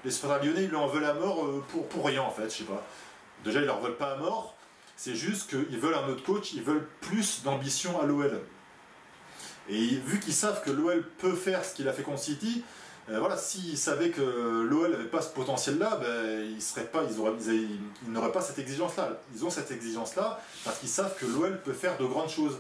les supporters lyonnais ils lui en veulent à mort pour rien en fait, je sais pas. Déjà ils leur veulent pas à mort. C'est juste qu'ils veulent un autre coach, ils veulent plus d'ambition à l'OL. Et vu qu'ils savent que l'OL peut faire ce qu'il a fait contre City, voilà, s'ils savaient que l'OL n'avait pas ce potentiel-là, ils n'auraient pas cette exigence-là. Ils ont cette exigence-là parce qu'ils savent que l'OL peut faire de grandes choses.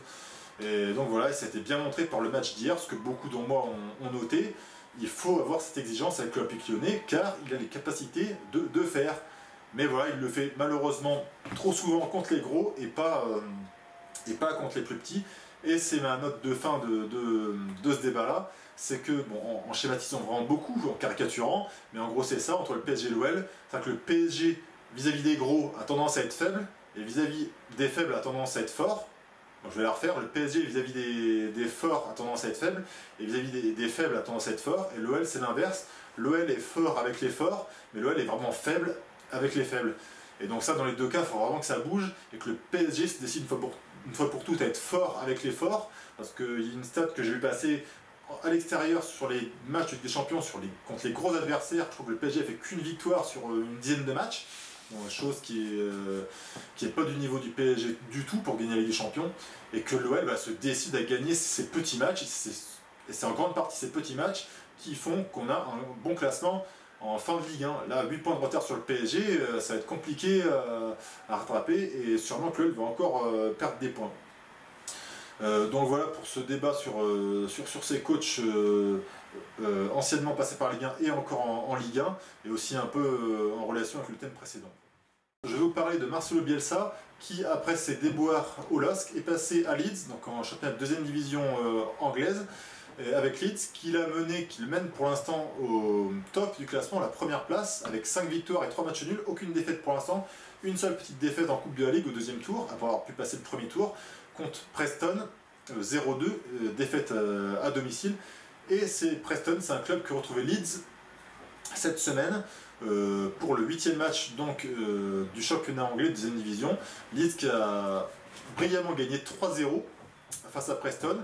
Et donc voilà, ça a été bien montré par le match d'hier, ce que beaucoup d'entre moi ont noté. il faut avoir cette exigence avec l'Olympique Lyonnais, car il a les capacités de faire. Mais voilà, il le fait malheureusement trop souvent contre les gros et pas contre les plus petits. Et c'est ma note de fin de ce débat-là, c'est que, bon, en schématisant vraiment beaucoup, en caricaturant, mais en gros c'est ça, entre le PSG et l'OL, c'est que le PSG vis-à-vis des gros a tendance à être faible, et vis-à-vis des faibles a tendance à être fort. Donc je vais la refaire, le PSG vis-à-vis des forts a tendance à être faible, et vis-à-vis des faibles a tendance à être fort, et l'OL c'est l'inverse, l'OL est fort avec les forts, mais l'OL est vraiment faible avec les faibles. Et donc ça, dans les deux cas, il faut vraiment que ça bouge, et que le PSG se décide une fois pour toutes à être fort avec les forts, parce qu'il y a une stat que j'ai vu passer à l'extérieur sur les matchs de Ligue des Champions contre les gros adversaires. Je trouve que le PSG a fait qu'une victoire sur une dizaine de matchs, bon, chose qui est pas du niveau du PSG du tout pour gagner la Ligue des Champions, et que l'OL se décide à gagner ces petits matchs, et c'est en grande partie ces petits matchs qui font qu'on a un bon classement en fin de Ligue 1. Là, 8 points de retard sur le PSG, ça va être compliqué à rattraper, et sûrement que l'OL va encore perdre des points. Donc voilà pour ce débat sur ces coachs anciennement passés par Ligue 1 et encore en Ligue 1, et aussi un peu en relation avec le thème précédent. Je vais vous parler de Marcelo Bielsa, qui après ses déboires au LOSC est passé à Leeds, donc en championnat de deuxième division anglaise, avec Leeds, qui le mène pour l'instant au top du classement, la première place, avec 5 victoires et 3 matchs nuls, aucune défaite pour l'instant, une seule petite défaite en Coupe de la Ligue au deuxième tour, après avoir pu passer le premier tour, contre Preston, 0-2, défaite à domicile. Et Preston, c'est un club que retrouvait Leeds cette semaine, pour le 8e match donc, du championnat anglais de deuxième division. Leeds qui a brillamment gagné 3-0 face à Preston.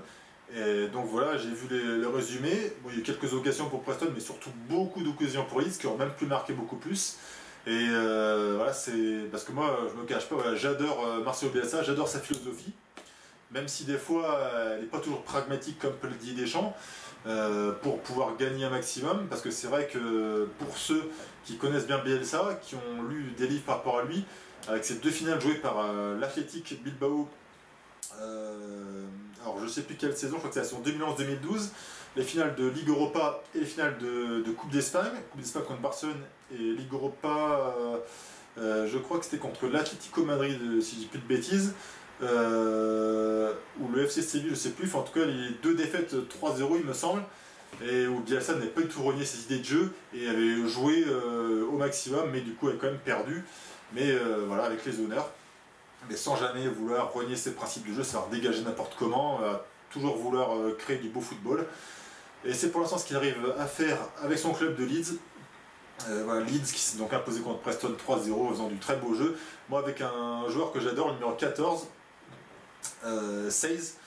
Et donc voilà, j'ai vu le résumé. Bon, il y a eu quelques occasions pour Preston, mais surtout beaucoup d'occasions pour Leeds qui ont même pu marquer beaucoup plus. Et voilà, c'est parce que moi, je me cache pas, voilà, j'adore Marcelo Bielsa, j'adore sa philosophie, même si des fois elle n'est pas toujours pragmatique comme peut le dire Deschamps, pour pouvoir gagner un maximum, parce que c'est vrai que pour ceux qui connaissent bien Bielsa, qui ont lu des livres par rapport à lui, avec ces 2 finales jouées par l'Athletic Bilbao, alors je sais plus quelle saison, je crois que c'est la saison 2011-2012, les finales de Ligue Europa et les finales de Coupe d'Espagne contre Barcelone, et Ligue Europa, je crois que c'était contre l'Atlético Madrid, si je dis plus de bêtises, ou le FC Séville, je sais plus, enfin, en tout cas les 2 défaites 3-0 il me semble, et où Bielsa n'avait pas du tout renié ses idées de jeu et avait joué au maximum, mais du coup avait quand même perdu, mais voilà, avec les honneurs, mais sans jamais vouloir renier ses principes de jeu, c'est-à-dire dégager n'importe comment, toujours vouloir créer du beau football. Et c'est pour l'instant ce qu'il arrive à faire avec son club de Leeds. Voilà, Leeds qui s'est donc imposé contre Preston 3-0 en faisant du très beau jeu. Moi, avec un joueur que j'adore, le numéro 14, Saiz,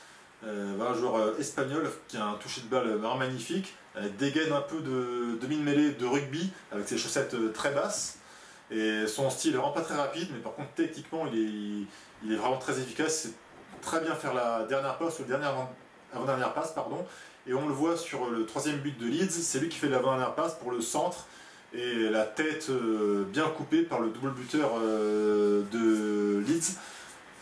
un joueur espagnol qui a un toucher de balle vraiment magnifique, dégaine un peu de demi-mêlée de rugby avec ses chaussettes très basses. Et son style est vraiment pas très rapide, mais par contre techniquement il est vraiment très efficace. C'est très bien faire la dernière passe ou avant-dernière passe, pardon. Et on le voit sur le 3e but de Leeds, c'est lui qui fait l'avant-dernière passe pour le centre, et la tête bien coupée par le double buteur de Leeds,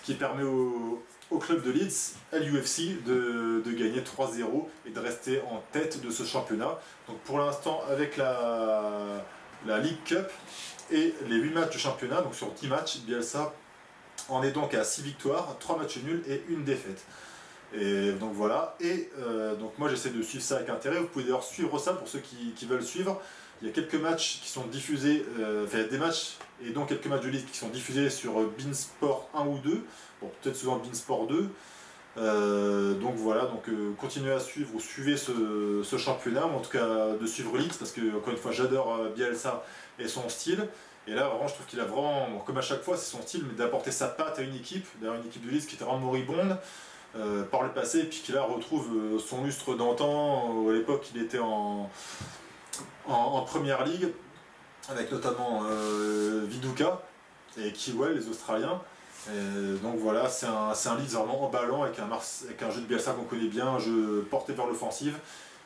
qui permet au club de Leeds, à l'UFC, de gagner 3-0 et de rester en tête de ce championnat. Donc pour l'instant, avec la League Cup et les 8 matchs de championnat, donc sur 10 matchs, Bielsa en est donc à 6 victoires, 3 matchs nuls et 1 défaite. Et donc voilà, et donc moi j'essaie de suivre ça avec intérêt. Vous pouvez d'ailleurs suivre ça pour ceux qui veulent suivre. Il y a quelques matchs qui sont diffusés, enfin il y a des matchs et donc quelques matchs de Ligue qui sont diffusés sur beIN Sport 1 ou 2, bon peut-être souvent beIN Sport 2. Donc voilà, donc continuez à suivre ou suivez ce championnat, ou en tout cas de suivre Leeds, parce que encore une fois j'adore Bielsa et son style. Et là vraiment je trouve qu'il a vraiment, bon, comme à chaque fois c'est son style, mais d'apporter sa patte à une équipe, d'ailleurs une équipe de Leeds qui était vraiment moribonde par le passé, et puis qui là retrouve son lustre d'antan. À l'époque il était en première ligue, avec notamment Viduka et Kiwell, les Australiens. Et donc voilà, c'est un Leeds vraiment emballant, avec un jeu de Bielsa qu'on connaît bien, un jeu porté vers l'offensive,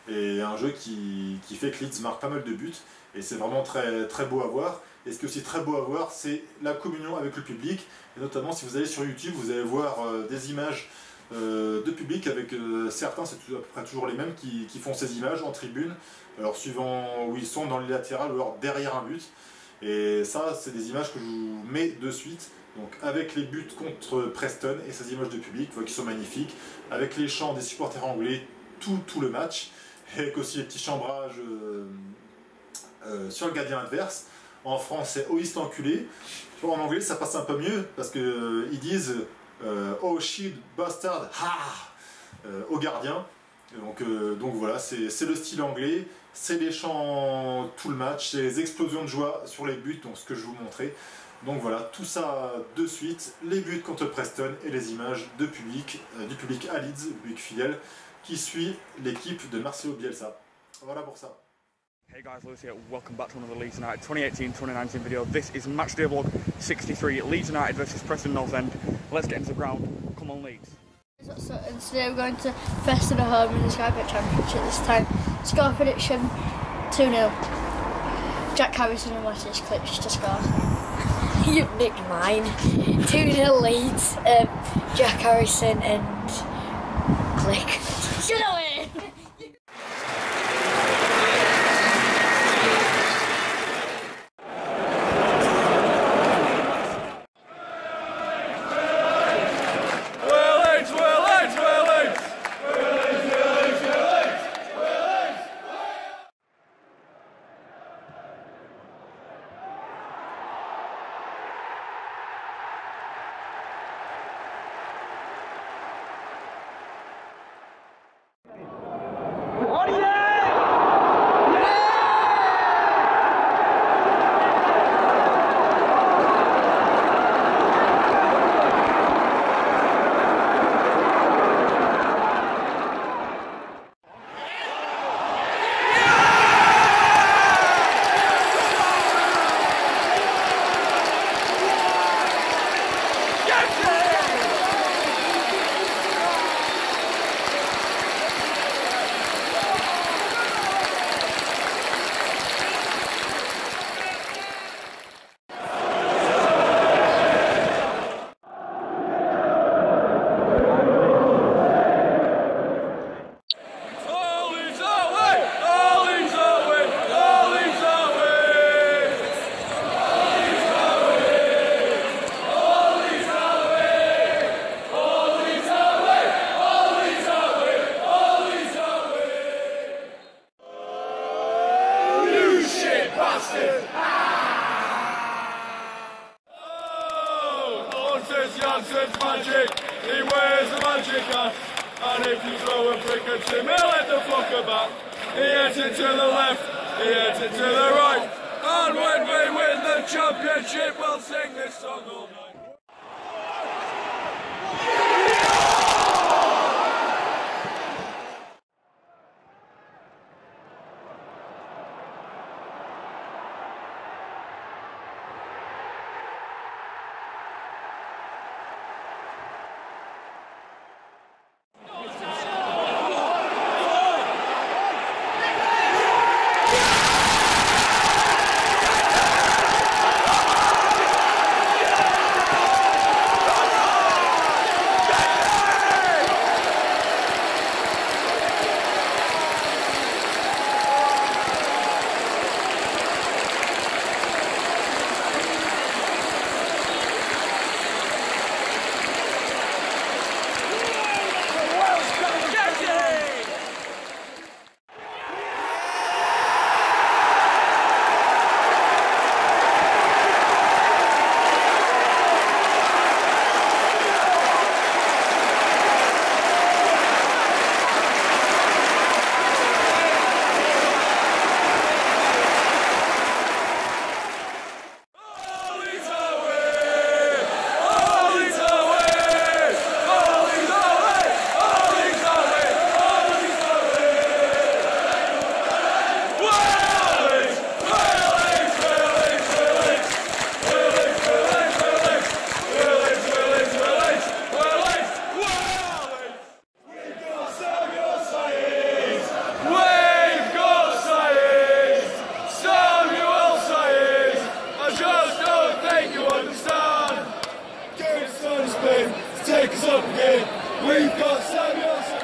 et un jeu qui fait que Leeds marque pas mal de buts, et c'est vraiment très, très beau à voir. Et ce qui est aussi très beau à voir, c'est la communion avec le public, et notamment si vous allez sur YouTube, vous allez voir des images de public avec certains, c'est à peu près toujours les mêmes qui font ces images en tribune, alors suivant où ils sont dans le latéral ou alors derrière un but. Et ça, c'est des images que je vous mets de suite, donc avec les buts contre Preston et ces images de public, qui sont magnifiques, avec les chants des supporters anglais tout le match, et avec aussi les petits chambrages sur le gardien adverse. En français, oh, il s'est enculé. En anglais, ça passe un peu mieux parce que ils disent oh shit, bastard, ha au gardien. Donc voilà, c'est le style anglais, c'est les chants tout le match, c'est les explosions de joie sur les buts, donc ce que je vous montrais. Donc voilà, tout ça de suite, les buts contre Preston et les images de public, du public à Leeds, public fidèle, qui suit l'équipe de Marcelo Bielsa. Voilà pour ça. Hey guys, Lewis here, welcome back to another Leeds United 2018-2019 video. This is matchday vlog 63, Leeds United versus Preston North End. Let's get into the ground, come on Leeds. So, and today we're going to Preston at home in the Sky Bet Championship this time. Score prediction 2-0. Jack Harrison and Wesley Klitsch to score. You've nicked mine. 2-0 Leeds. Jack Harrison and Click. Get away! Jansen's magic, he wears the magic hat, and if you throw a brick at him, he'll let the fucker back. He heads it to the left, he heads it to the right, and when we win the championship, we'll sing this song all night. Take us up again. We've got Samuel Street.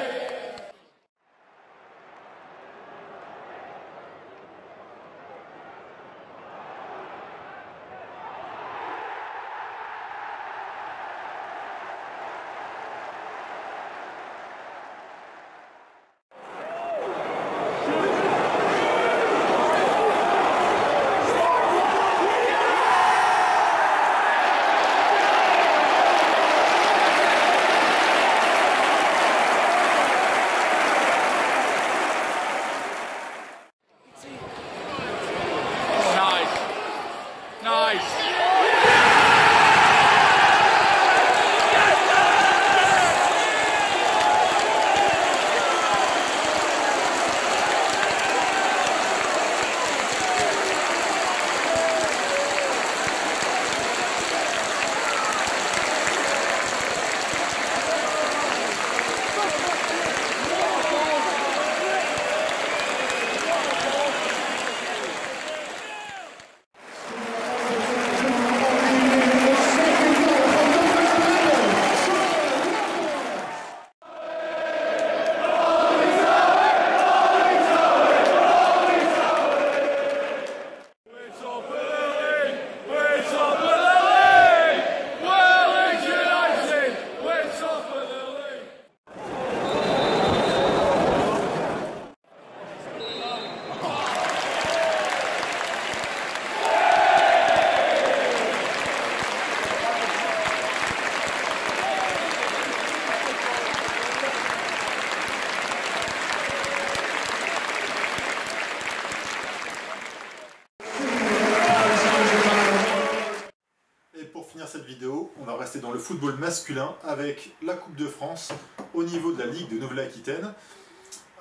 Cette vidéo, on va rester dans le football masculin avec la Coupe de France au niveau de la Ligue de Nouvelle-Aquitaine,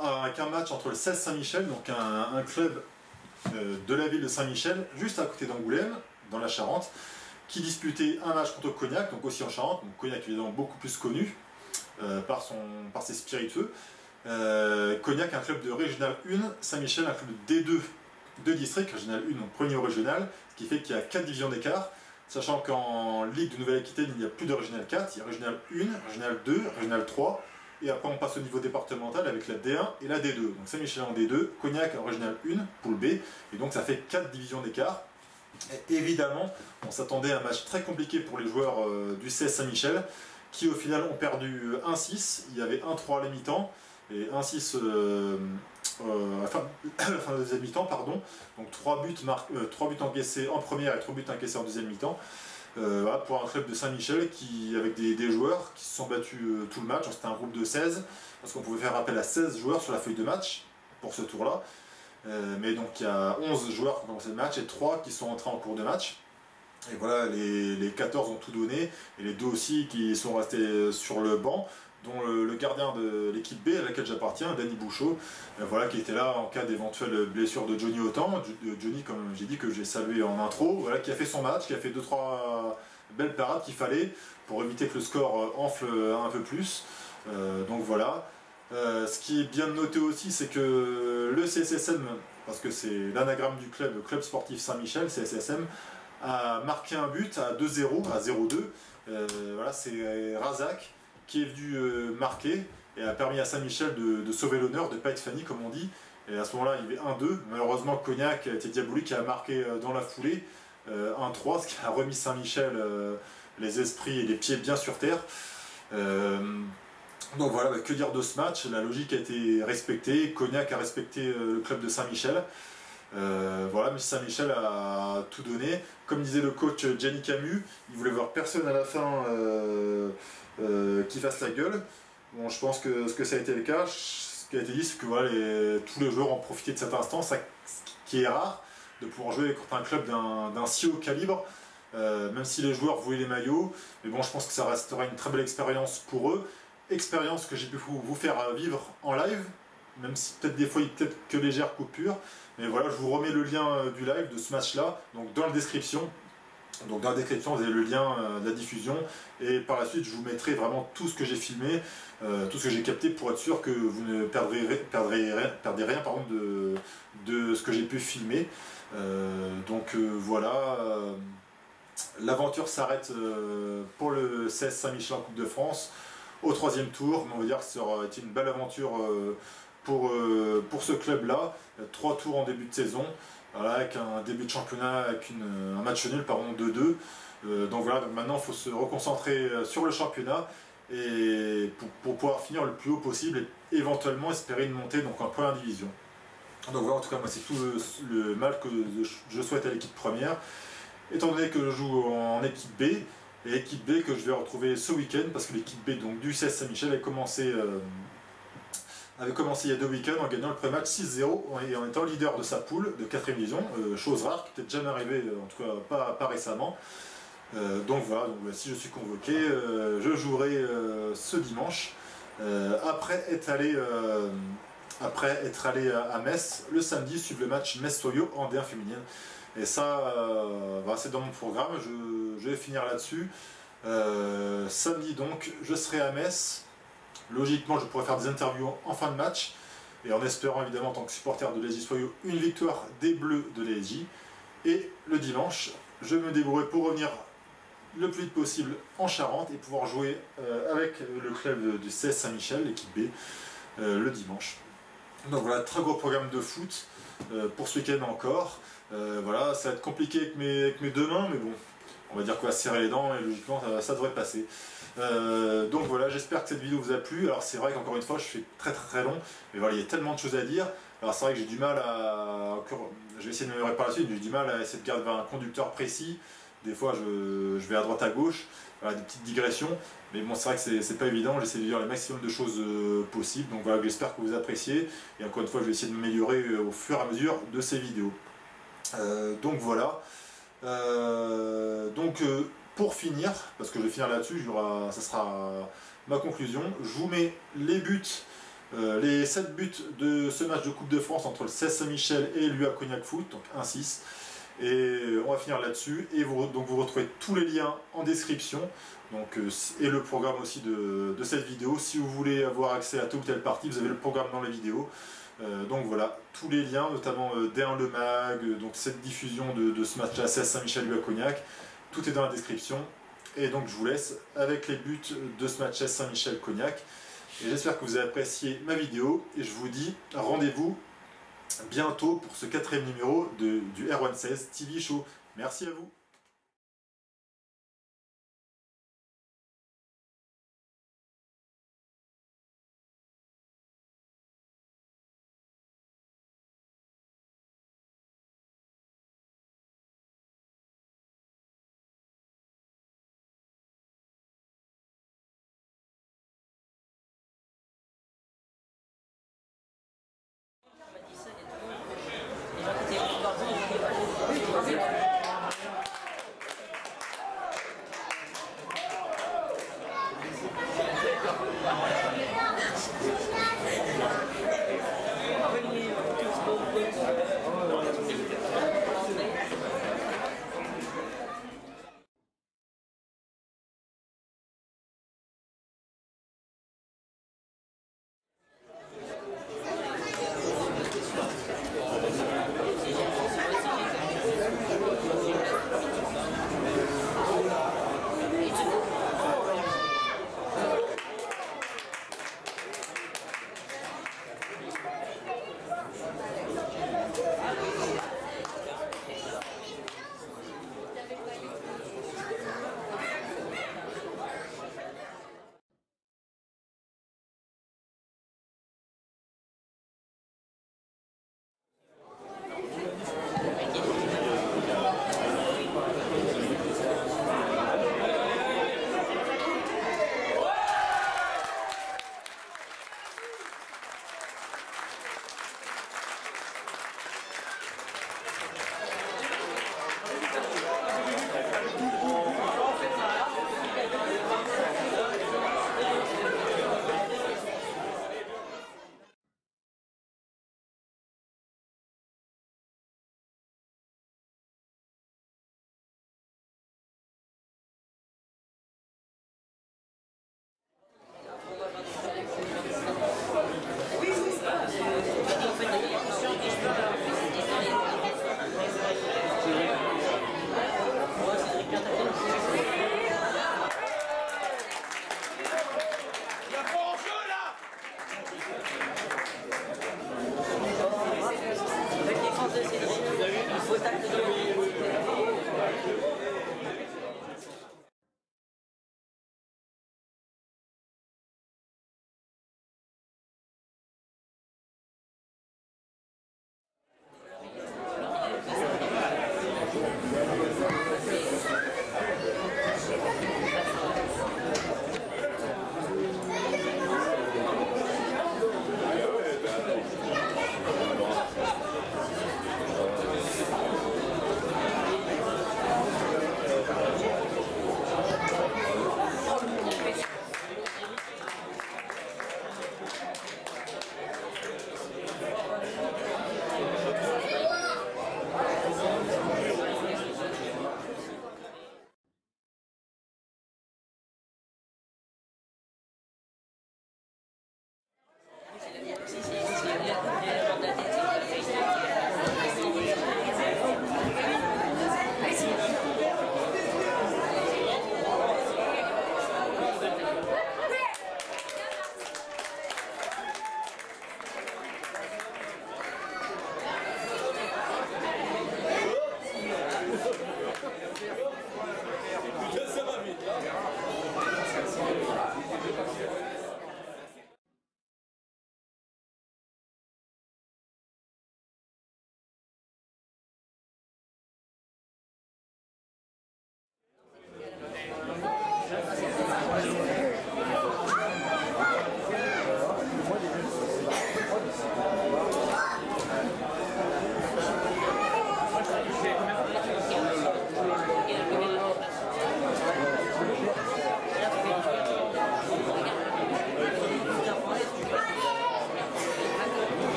avec un match entre le 16 Saint-Michel, donc un club de la ville de Saint-Michel, juste à côté d'Angoulême, dans la Charente, qui disputait un match contre Cognac, donc aussi en Charente, donc Cognac évidemment beaucoup plus connu par ses spiritueux. Cognac, un club de Régional 1, Saint-Michel, un club de D2 de district, Régional 1, donc premier au Régional, ce qui fait qu'il y a 4 divisions d'écart. Sachant qu'en Ligue de Nouvelle-Aquitaine, il n'y a plus de Régional 4, il y a Régional 1, Régional 2, Régional 3, et après on passe au niveau départemental avec la D1 et la D2. Donc Saint-Michel en D2, Cognac en Régional 1, poule B, et donc ça fait 4 divisions d'écart. Évidemment, on s'attendait à un match très compliqué pour les joueurs du CS Saint-Michel, qui au final ont perdu 1-6, il y avait 1-3 à la mi-temps, et 1-6 à la fin de la deuxième mi-temps, pardon. Donc 3 buts encaissés en première et 3 buts encaissés en deuxième mi-temps. Voilà, pour un club de Saint-Michel avec des joueurs qui se sont battus tout le match. C'était un groupe de 16, parce qu'on pouvait faire appel à 16 joueurs sur la feuille de match pour ce tour-là. Mais donc il y a 11 joueurs qui ont commencé le match et 3 qui sont entrés en cours de match. Et voilà, les 14 ont tout donné, et les 2 aussi qui sont restés sur le banc, dont le gardien de l'équipe B à laquelle j'appartiens, Danny Bouchot, voilà, qui était là en cas d'éventuelle blessure de Johnny Autant. Johnny, comme j'ai dit, que j'ai salué en intro, voilà, qui a fait son match, qui a fait 2-3 belles parades qu'il fallait pour éviter que le score enfle un peu plus. Donc voilà. Ce qui est bien noté aussi, c'est que le CSSM, parce que c'est l'anagramme du club, Club Sportif Saint-Michel, CSSM, a marqué un but à 2-0, à 0-2. Voilà, c'est Razak qui est venu marquer et a permis à Saint-Michel de sauver l'honneur, de ne pas être fanny comme on dit. Et à ce moment-là, il y avait 1-2. Malheureusement, Cognac était diabolique, qui a marqué dans la foulée 1-3, ce qui a remis Saint-Michel les esprits et les pieds bien sur terre. Donc voilà, que dire de ce match? La logique a été respectée, Cognac a respecté le club de Saint-Michel. Voilà, mais Saint-Michel a tout donné. Comme disait le coach Gianni Camus, il voulait voir personne à la fin qui fasse la gueule. Bon, je pense que ce que ça a été le cas, ce qui a été dit, c'est que voilà, tous les joueurs ont profité de cet instant, ce qui est rare, de pouvoir jouer contre un club d'un si haut calibre, même si les joueurs voulaient les maillots. Mais bon, je pense que ça restera une très belle expérience pour eux. Expérience que j'ai pu vous faire vivre en live, même si peut-être des fois il y a peut-être que légère coupure. Mais voilà, je vous remets le lien du live de ce match-là, donc dans la description. Donc dans la description, vous avez le lien de la diffusion. Et par la suite, je vous mettrai vraiment tout ce que j'ai filmé, tout ce que j'ai capté, pour être sûr que vous ne perdez rien pardon, de ce que j'ai pu filmer. Voilà, l'aventure s'arrête pour le CS Saint-Michel en Coupe de France. au 3e tour. Mais on va dire que ça aura été une belle aventure pour ce club-là. 3 tours en début de saison, voilà, avec un début de championnat, avec un match nul, pardon, 2-2. Donc voilà, donc maintenant il faut se reconcentrer sur le championnat et pour pouvoir finir le plus haut possible et éventuellement espérer une montée donc en première division. Donc voilà, en tout cas moi c'est tout le mal que je souhaite à l'équipe première, étant donné que je joue en équipe B, et équipe B que je vais retrouver ce week-end parce que l'équipe B donc du CS Saint-Michel avait commencé il y a 2 week-ends en gagnant le premier match 6-0 et en étant leader de sa poule de 4ème division, chose rare qui n'était jamais arrivée, en tout cas pas récemment. Donc voilà, si je suis convoqué, je jouerai ce dimanche, après être allé à Metz le samedi, suivre le match Metz-Soyo en D1 féminine. Et ça, c'est dans mon programme, je vais finir là-dessus. Samedi donc, je serai à Metz. Logiquement, je pourrais faire des interviews en fin de match, et en espérant évidemment en tant que supporter de l'ESJ-Soyo une victoire des Bleus de l'ESJ. Et le dimanche, je me débrouillerai pour revenir le plus vite possible en Charente et pouvoir jouer avec le club du CS Saint-Michel, l'équipe B, le dimanche. Donc voilà, très gros programme de foot pour ce week-end encore. Voilà, ça va être compliqué avec mes 2 mains, mais bon, on va dire qu'on va serrer les dents et logiquement ça devrait passer. Donc voilà, j'espère que cette vidéo vous a plu. Alors c'est vrai qu'encore une fois je fais très long, mais voilà, il y a tellement de choses à dire. Alors c'est vrai que j'ai du mal à... Je vais essayer de m'améliorer par la suite, j'ai du mal à essayer de garder un conducteur précis. Des fois je vais à droite à gauche, voilà, des petites digressions, mais bon c'est vrai que c'est pas évident, j'essaie de dire le maximum de choses possibles. Donc voilà, j'espère que vous appréciez, et encore une fois je vais essayer de m'améliorer au fur et à mesure de ces vidéos. Donc voilà, pour finir, parce que je vais finir là-dessus, ça sera ma conclusion, je vous mets les buts, les 7 buts de ce match de Coupe de France entre le CS Saint-Michel et l'UA Cognac Foot, donc 1-6, et on va finir là-dessus, et vous retrouvez tous les liens en description, donc, et le programme aussi de cette vidéo. Si vous voulez avoir accès à telle ou telle partie, vous avez le programme dans les vidéos. Donc voilà, tous les liens, notamment D1 Le Mag, donc cette diffusion de ce match à CS Saint-Michel-UA Cognac, tout est dans la description. Et donc je vous laisse avec les buts de ce match à Saint-Michel-Cognac. Et j'espère que vous avez apprécié ma vidéo, et je vous dis rendez-vous bientôt pour ce 4e numéro du R116 TV Show. Merci à vous. Wow.